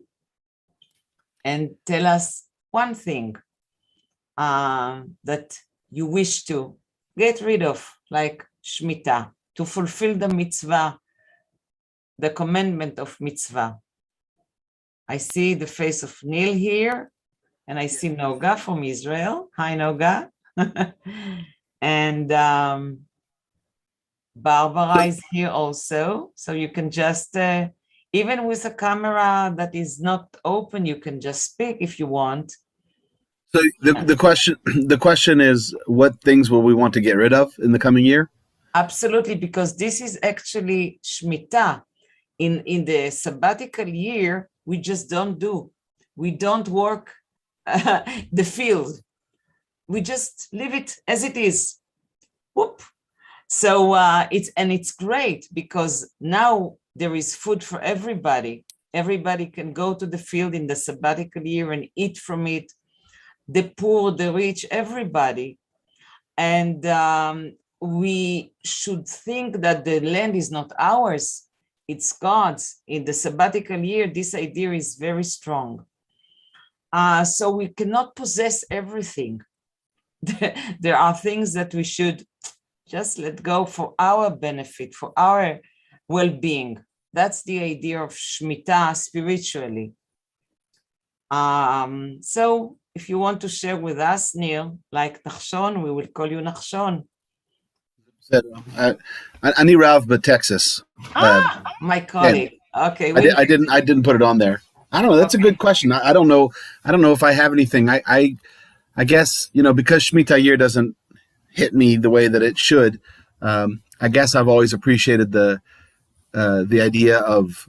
and tell us one thing that you wish to get rid of, like Shemitah, to fulfill the mitzvah, the commandment of mitzvah. I see the face of Neil here, and I see Noga from Israel. Hi, Noga. And Barbara is here also. So you can just, even with a camera that is not open, you can just speak if you want. So the question is, what things will we want to get rid of in the coming year? Absolutely, because this is actually Shemitah. In the sabbatical year, we just don't do. We don't work the field. We just leave it as it is. Whoop. So it's great because now there is food for everybody. Everybody can go to the field in the sabbatical year and eat from it. The poor, the rich, everybody. And we should think that the land is not ours, it's God's. In the sabbatical year, this idea is very strong. So we cannot possess everything. There are things that we should just let go for our benefit, for our well-being. That's the idea of Shemitah spiritually. So if you want to share with us, Neil, like Nachshon, we will call you Nachshon. Ani Rav, but Texas. My colleague. Okay. I didn't put it on there. I don't know. That's a good question. I don't know. I don't know if I have anything. I guess, because Shemitah year doesn't hit me the way that it should. I guess I've always appreciated the idea of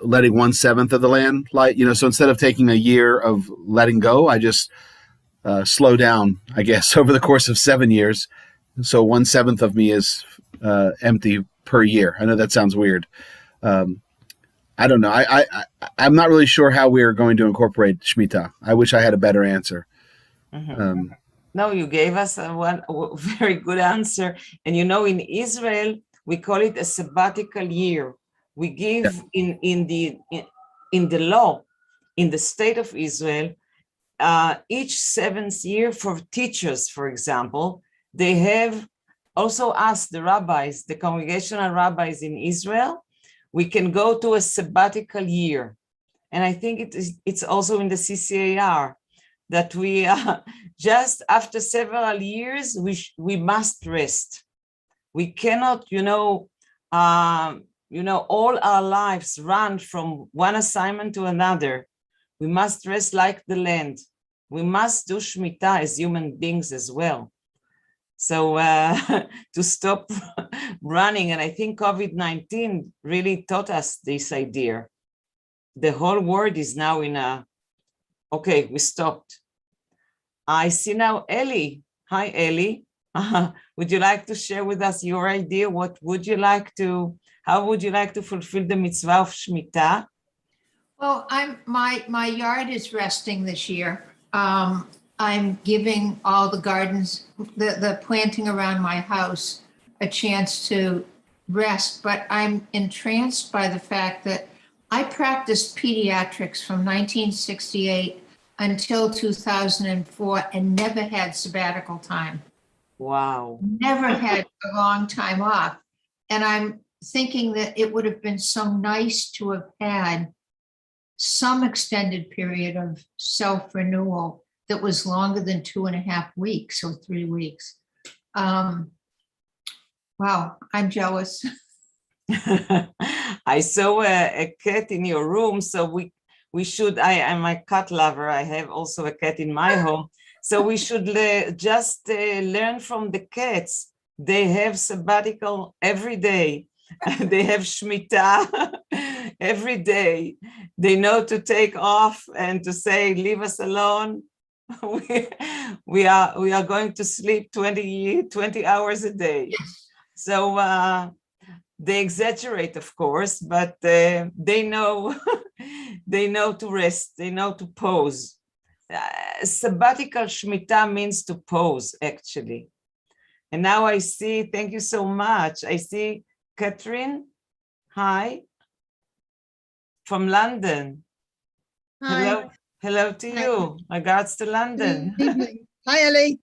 letting 1/7 of the land, so instead of taking a year of letting go, I just slow down, I guess, over the course of 7 years. So 1/7 of me is empty per year. I know that sounds weird. I don't know. I'm not really sure how we are going to incorporate Shemitah. I wish I had a better answer. Mm-hmm. No, you gave us a very good answer. And in Israel, we call it a sabbatical year. We give in the law, in the state of Israel, each 7th year for teachers, for example, they have also asked the rabbis, the congregational rabbis in Israel, we can go to a sabbatical year. And I think it's also in the CCAR that we just after several years, we must rest. We cannot, all our lives run from one assignment to another. We must rest like the land. We must do Shemitah as human beings as well. So to stop running, and I think COVID-19 really taught us this idea. The whole world is now in okay, we stopped. I see now Ellie. Hi, Ellie. Would you like to share with us your idea? How would you like to fulfill the mitzvah of Shemitah? Well, my yard is resting this year. I'm giving all the gardens, the planting around my house, a chance to rest, but I'm entranced by the fact that I practiced pediatrics from 1968 until 2004 and never had sabbatical time. Wow. Never had a long time off. And I'm thinking that it would have been so nice to have had some extended period of self-renewal that was longer than 2.5 weeks or 3 weeks. Wow, I'm jealous. I saw a cat in your room, so we should, I'm a cat lover. I have also a cat in my home. So we should just learn from the cats. They have sabbatical every day. They have Shemitah every day. They know to take off and to say, leave us alone. We are going to sleep 20 hours a day. So they exaggerate, of course, but they know they know to rest, they know to pause. Sabbatical Shemitah means to pause, actually. And now I see, thank you so much. I see Catherine, hi, from London. Hi. Hello, hello to Hi. you. Regards to London. Good evening. Hi, Ellie.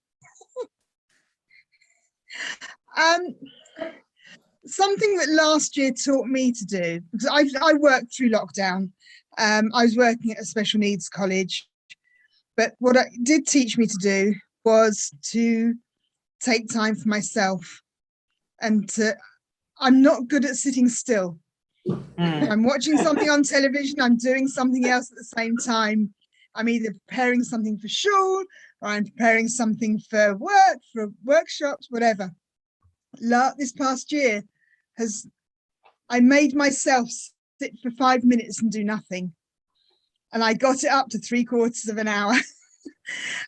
Something that last year taught me to do, because I worked through lockdown. I was working at a special needs college, but what it did teach me to do was to take time for myself, and I'm not good at sitting still. If I'm watching something on television, I'm doing something else at the same time. I'm either preparing something for shul, or I'm preparing something for work, for workshops, whatever. This past year I made myself sit for 5 minutes and do nothing. And I got it up to 3/4 of an hour.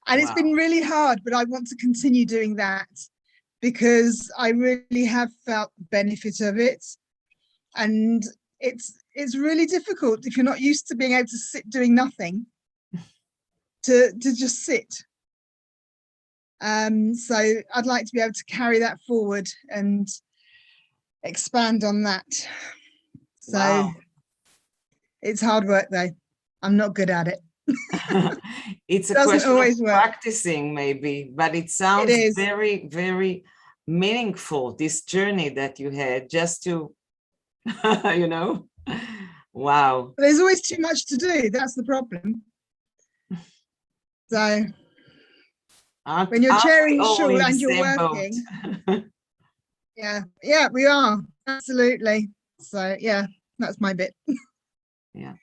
And it's been really hard, but I want to continue doing that because I really have felt the benefit of it. And it's really difficult if you're not used to being able to sit doing nothing, to just sit. So I'd like to be able to carry that forward and expand on that. So it's hard work though. I'm not good at it. It's a Doesn't question always of work. practicing maybe, but it sounds is. very, very meaningful, this journey that you had just to, you know, wow. But there's always too much to do. That's the problem. So when you're chairing the shul and you're working, yeah, we are, absolutely. So yeah, that's my bit. Yeah,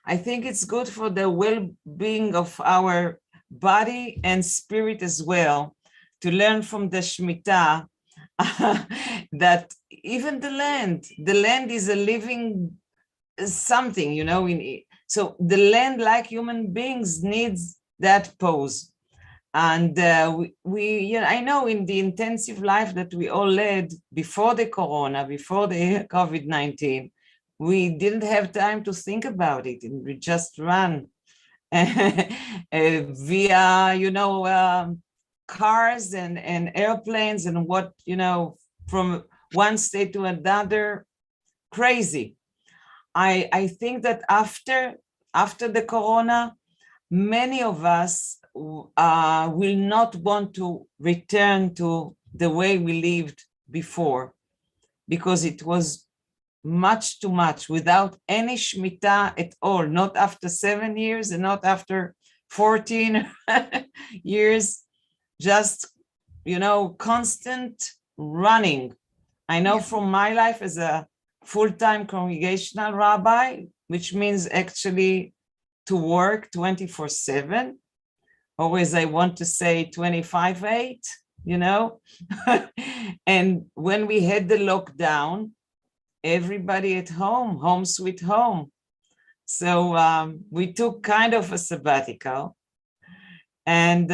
I think it's good for the well-being of our body and spirit as well, to learn from the Shemitah that even the land is a living something, you know. So the land, like human beings, needs that pause. And we I know in the intensive life that we all led before the corona, before the COVID-19, we didn't have time to think about it, and we just ran via, you know, cars and airplanes and what, you know, from one state to another, crazy. I think that after the corona, many of us will not want to return to the way we lived before, because it was much too much, without any Shemitah at all, not after 7 years and not after 14 years, just, you know, constant running. I know from my life as a full-time congregational rabbi, which means actually to work 24/7, or as I want to say, 25/8, you know. And when we had the lockdown, everybody at home sweet home. So we took kind of a sabbatical. And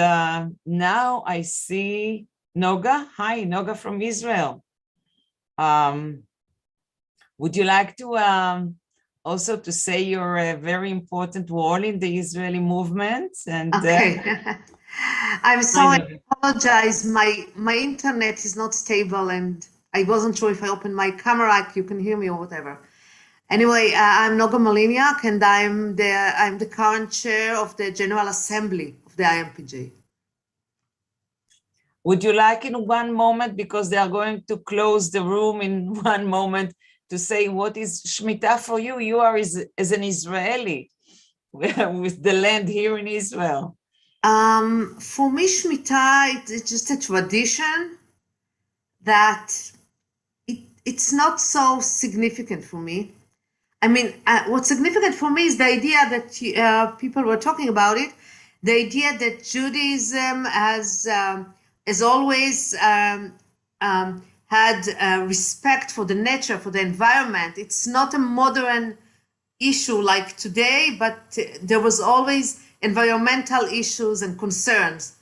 now I see Noga. Hi, Noga from Israel. Would you like to also to say you're a very important role in the Israeli movement? And okay. I'm sorry, I apologize. My internet is not stable and I wasn't sure if I opened my camera, you can hear me or whatever. Anyway, I'm Noga Maliniak, and I'm the current chair of the General Assembly of the IMPJ. Would you like in one moment, because they are going to close the room in one moment, to say what is Shemitah for you? You are as an Israeli with the land here in Israel. For me, Shemitah, it's just a tradition that it's not so significant for me. I mean, what's significant for me is the idea that people were talking about it, the idea that Judaism has always had respect for the nature, for the environment. It's not a modern issue like today, but there was always environmental issues and concerns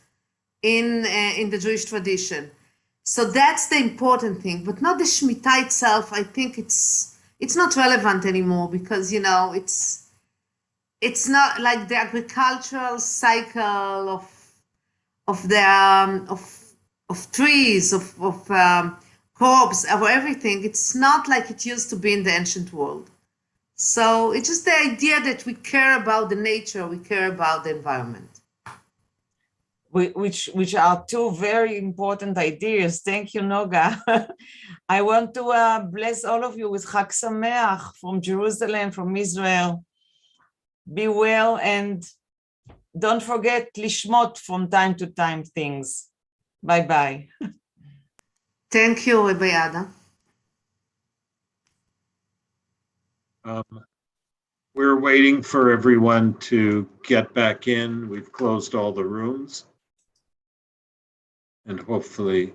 in the Jewish tradition. So that's the important thing, but not the Shemitah itself. I think it's not relevant anymore because, you know, it's not like the agricultural cycle of trees, of crops, of everything. It's not like it used to be in the ancient world. So it's just the idea that we care about the nature, we care about the environment. Which are two very important ideas. Thank you, Noga. I want to bless all of you with Chag Sameach from Jerusalem, from Israel. Be well and don't forget lishmot from time to time things. Bye-bye. Thank you, Rabbi Ada. We're waiting for everyone to get back in. We've closed all the rooms. And hopefully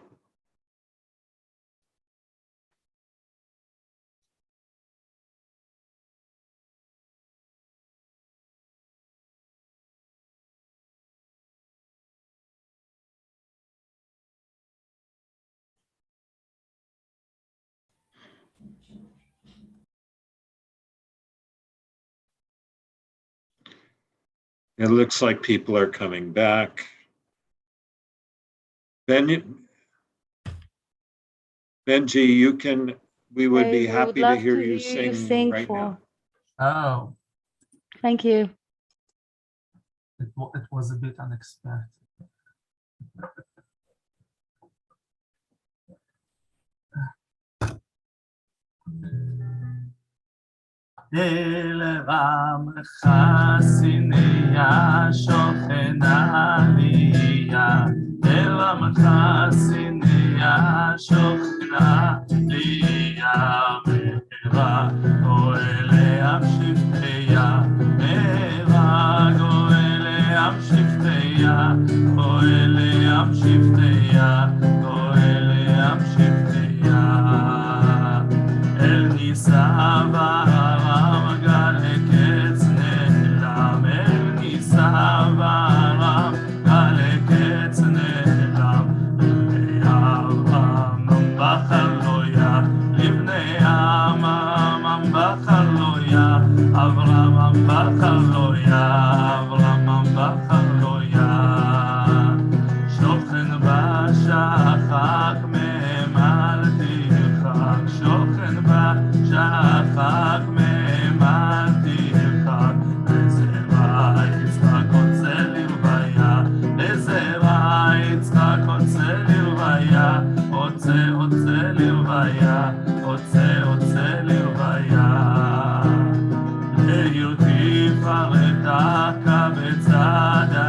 it looks like people are coming back. Benji, we would be happy to hear you sing right now. Oh. Thank you. It was a bit unexpected. אל רמך סיניה שוכנה ליה, אל רמך סיניה שוכנה ליה, מהרה גואל עם שבטיה, מהרה גואל עם שבטיה, גואל עם שבטיה, גואל עם שבטיה. אל ניסה וארם גל קץ נעלם, אל ניסה וארם גל קץ נעלם, לבני עמם בחלויה, לבני עמם בחלויה, אברהם בחלויה, אברהם בחלויה, שוכן בשחק ממלתי חג, שוכן בשחק ממלתי חג, לזרע יצחק רוצה לרוויה, לזרע יצחק רוצה לרוויה, רוצה לרוויה, רוצה לרוויה, לעיר תפארתה בצדה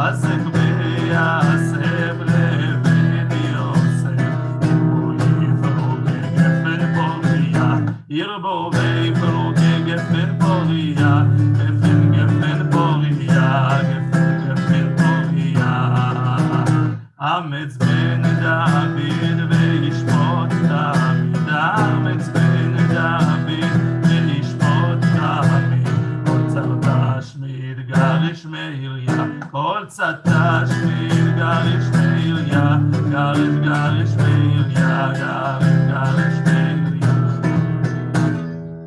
יעסק ויעשב לבן יוסף יפרו כגפן פוריה ירבו ויפרו כגפן פוריה גפן פוריה גפן פוריה אמץ בן דוד וישפוט תמיד אמץ בן דוד וישפוט תמיד כל צרתה שמיר גריש מאיריה כל צרתה שמיר גריש מאיריה גריש מאיריה גריש מאיריה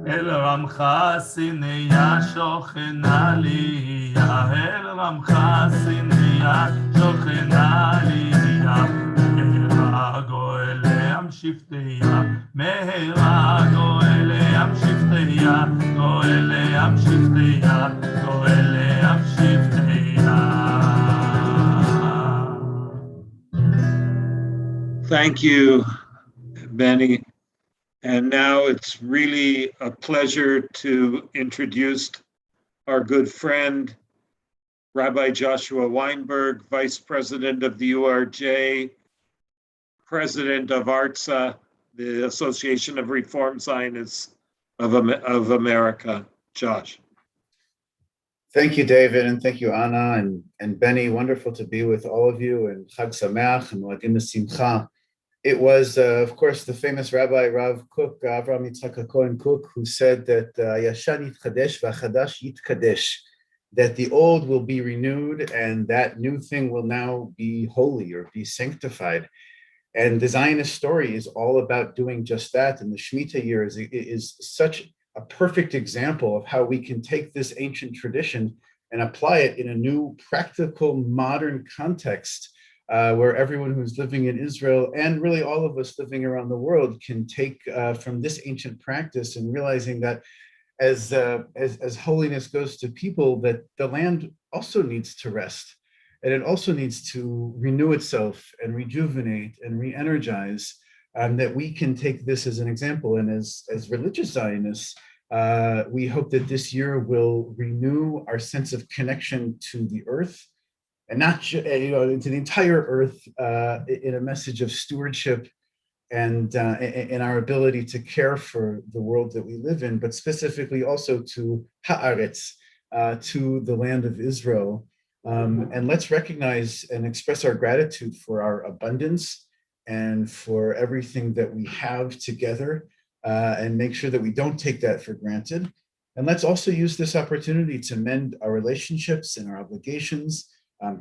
אל רמך סיניה שוכנה ליה אל רמך סיניה שוכנה ליה מהרה גואל ים שבטיה מהרה גואל ים שבטיה גואל ים שבטיה גואל ים שבטיה. Thank you, Benny. And now it's really a pleasure to introduce our good friend, Rabbi Joshua Weinberg, Vice President of the URJ, President of ARTSA, the Association of Reform Zionists of America. Josh. Thank you, David, and thank you, Anna and Benny. Wonderful to be with all of you, and Chag Sameach and Moadim Simcha. It was, of course, the famous Rabbi Rav Kook, Avraham Yitzchak Cohen Kook, who said that Yashan Yitkadesh v'Chadash Yitkadesh, that the old will be renewed and that new thing will now be holy or be sanctified. And the Zionist story is all about doing just that. And the Shemitah year is such a perfect example of how we can take this ancient tradition and apply it in a new, practical, modern context where everyone who's living in Israel and really all of us living around the world can take from this ancient practice and realizing that as holiness goes to people, that the land also needs to rest. And it also needs to renew itself and rejuvenate and re-energize, that we can take this as an example. And as religious Zionists, we hope that this year will renew our sense of connection to the earth, and not to the entire earth, in a message of stewardship and in our ability to care for the world that we live in, but specifically also to Haaretz, to the land of Israel. And let's recognize and express our gratitude for our abundance and for everything that we have together, and make sure that we don't take that for granted. And let's also use this opportunity to mend our relationships and our obligations,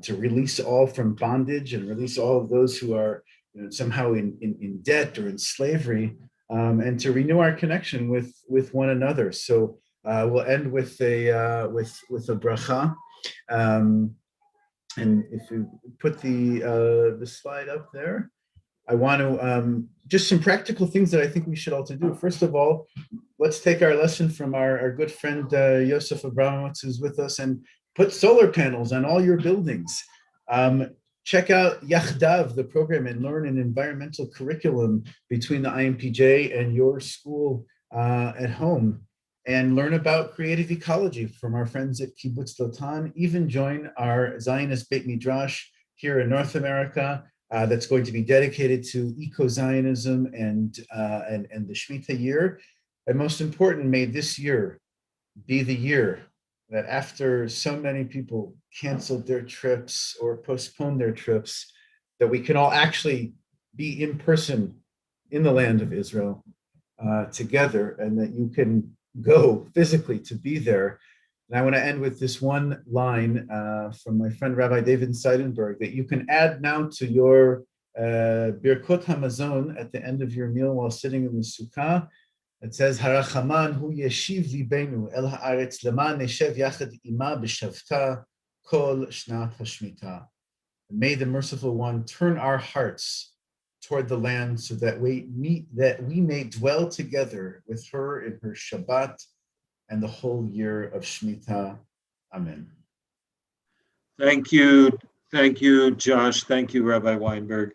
to release all from bondage and release all of those who are somehow in debt or in slavery, and to renew our connection with one another. So we'll end with a bracha. And if you put the slide up there, I want to just some practical things that I think we should all do. First of all, let's take our lesson from our good friend Yosef Abramowitz, who's with us, and put solar panels on all your buildings. Check out Yachdav, the program, and learn an environmental curriculum between the IMPJ and your school at home. And learn about creative ecology from our friends at Kibbutz Lotan. Even join our Zionist Beit Midrash here in North America that's going to be dedicated to eco-Zionism and the Shemitah year. And most important, may this year be the year that after so many people canceled their trips or postponed their trips, that we can all actually be in person in the land of Israel together, and that you can go physically to be there. And I want to end with this one line from my friend Rabbi David Seidenberg that you can add now to your Birkot HaMazon at the end of your meal while sitting in the Sukkah. It says, Harachaman hu yeshiv libenu el haaretz leman neshev yachad ima b'shavta kol shnat hashmita. May the Merciful One turn our hearts toward the land so that we may dwell together with her in her Shabbat and the whole year of Shemitah. Amen. Thank you, Josh. Thank you, Rabbi Weinberg.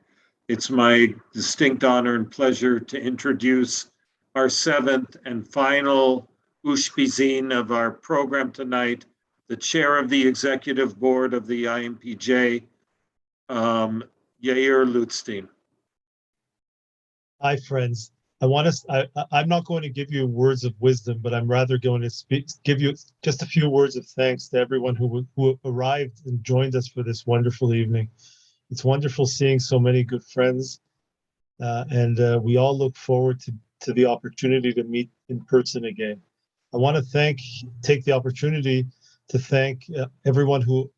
It's my distinct honor and pleasure to introduce our seventh and final Ushpizin of our program tonight, the chair of the executive board of the IMPJ, Yair Lutstein. Hi, friends. I'm not going to give you words of wisdom, but I'm rather going to give you just a few words of thanks to everyone who arrived and joined us for this wonderful evening. It's wonderful seeing so many good friends, and we all look forward to the opportunity to meet in person again. I want to take the opportunity to thank everyone who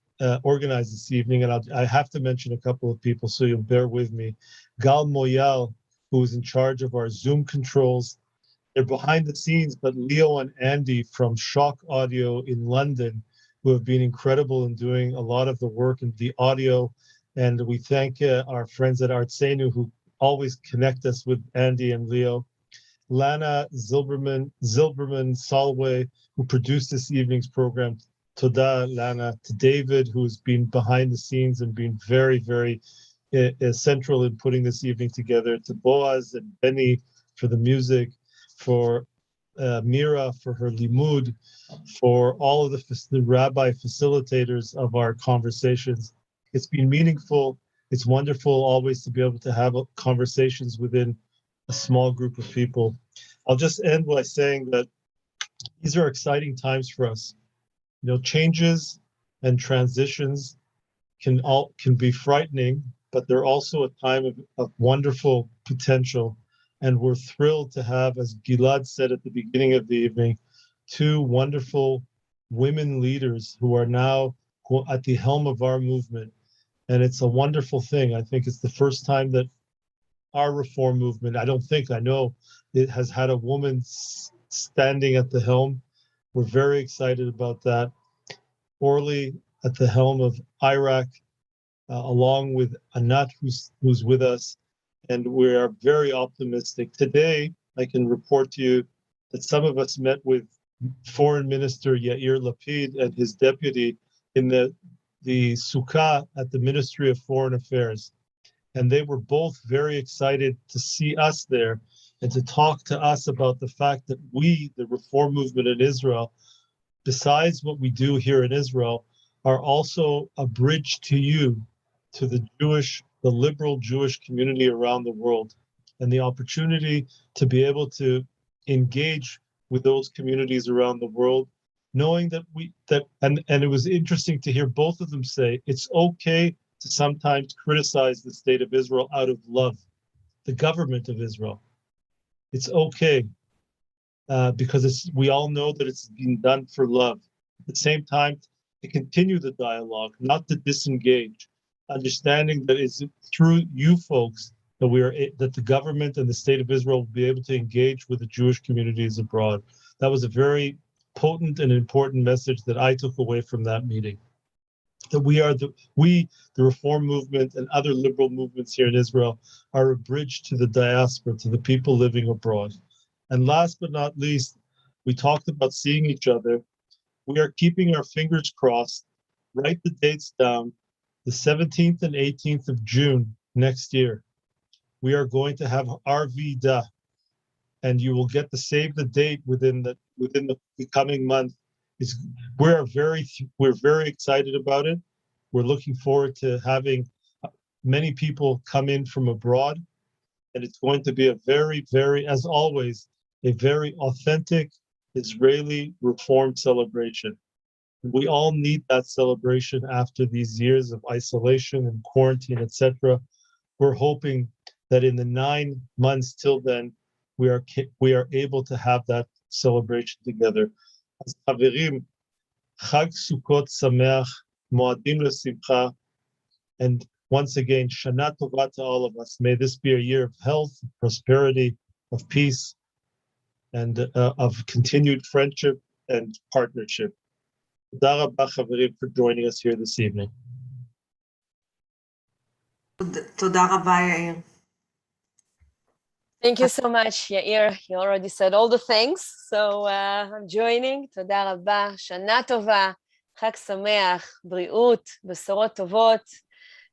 organized this evening, and I have to mention a couple of people, so you'll bear with me. Gal Moyal, who is in charge of our Zoom controls. They're behind the scenes, but Leo and Andy from Shock Audio in London, who have been incredible in doing a lot of the work in the audio. And we thank our friends at Artsenu who always connect us with Andy and Leo. Lana Zilberman Solway, who produced this evening's program. Toda, Lana. To David, who's been behind the scenes and been very, very central in putting this evening together. To Boaz and Benny for the music, for Mira for her limud, for all of the rabbi facilitators of our conversations. It's been meaningful. It's wonderful always to be able to have conversations within a small group of people. I'll just end by saying that these are exciting times for us. You know, changes and transitions can be frightening, but they're also a time of wonderful potential. And we're thrilled to have, as Gilad said at the beginning of the evening, two wonderful women leaders who are now at the helm of our movement. And it's a wonderful thing. I think it's the first time that our reform movement, I know it has had a woman standing at the helm. We're very excited about that. Orly at the helm of Iraq, along with Anat, who's with us, and we are very optimistic. Today, I can report to you that some of us met with Foreign Minister Yair Lapid and his deputy in the Sukkah at the Ministry of Foreign Affairs. And they were both very excited to see us there and to talk to us about the fact that we, the reform movement in Israel, besides what we do here in Israel, are also a bridge to you, to the liberal Jewish community around the world, and the opportunity to be able to engage with those communities around the world, knowing that and it was interesting to hear both of them say it's okay to sometimes criticize the state of Israel out of love, the government of Israel. It's okay because we all know that it's being done for love. At the same time, to continue the dialogue, not to disengage, understanding that it's through you folks that the government and the state of Israel will be able to engage with the Jewish communities abroad. That was a very potent and important message that I took away from that meeting. That the reform movement and other liberal movements here in Israel are a bridge to the diaspora, to the people living abroad. And last but not least, we talked about seeing each other. We are keeping our fingers crossed. Write the dates down, the 17th and 18th of June next year. We are going to have our Vida, and you will get to save the date within the coming month. We're very excited about it. We're looking forward to having many people come in from abroad, and it's going to be a very, very, as always, a very authentic Israeli reform celebration. We all need that celebration after these years of isolation and quarantine, etc. We're hoping that in the 9 months till then, we are able to have that celebration together. As Haverim, Chag Sukkot Sameach, Moadim L'Simcha, and once again, Shana Tova to all of us. May this be a year of health, prosperity, of peace, and of continued friendship and partnership. Toda rabba, Haverim, for joining us here this evening. Toda rabba, Yair. Thank you so much, Yair. You already said all the things, so I'm joining. Toda rabba, Shana Tova, Chag Sameach, Briut, Besorot Tovot.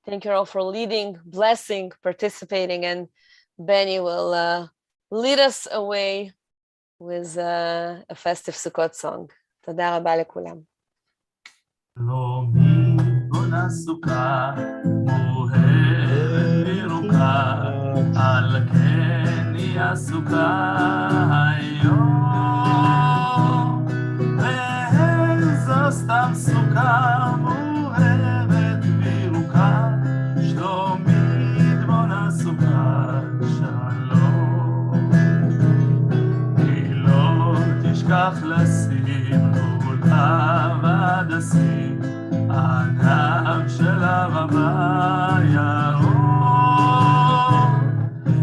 Thank you all for leading, blessing, participating, and Benny will lead us away with a festive Sukkot song. Toda rabba lekulam. שלומי בונה סוכה מוארת וירוקה, על כן היא הסוכה היום. ואיזו סתם סוכה מוארת וירוקה, שלומית בונה סוכה שלום. היא לא תשכח לשים לולב הדסים, ענב של ערבה ירוק,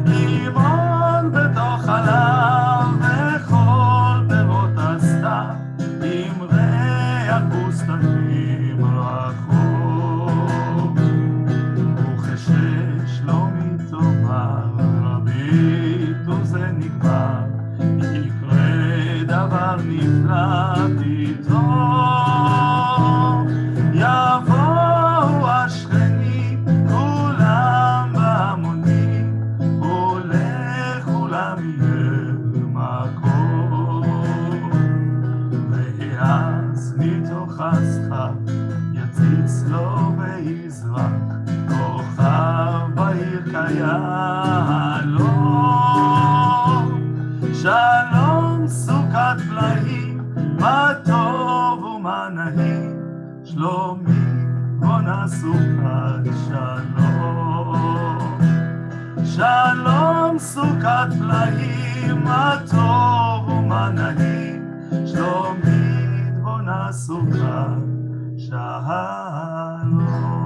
לימון בתוך חלב וכל פירות הסתיו, עם ריח בוסתנים רחוק. וכשש לא מתאמר רבית וזה נגמר, יקרה דבר נפלא פתאום. יבואו השכנים כולם בהמונים, ולכולם יהיה מקום. ואז מתוך הסכר יציץ לו ויזרח כוכב בעיר כיהלום. שלום סוכת פלאים, מה טוב ומה נעים, שלומי בונה סוכת שלום. שלום סוכת פלאים, מה טוב ומה נעים, שלומי בונה סוכת שלום.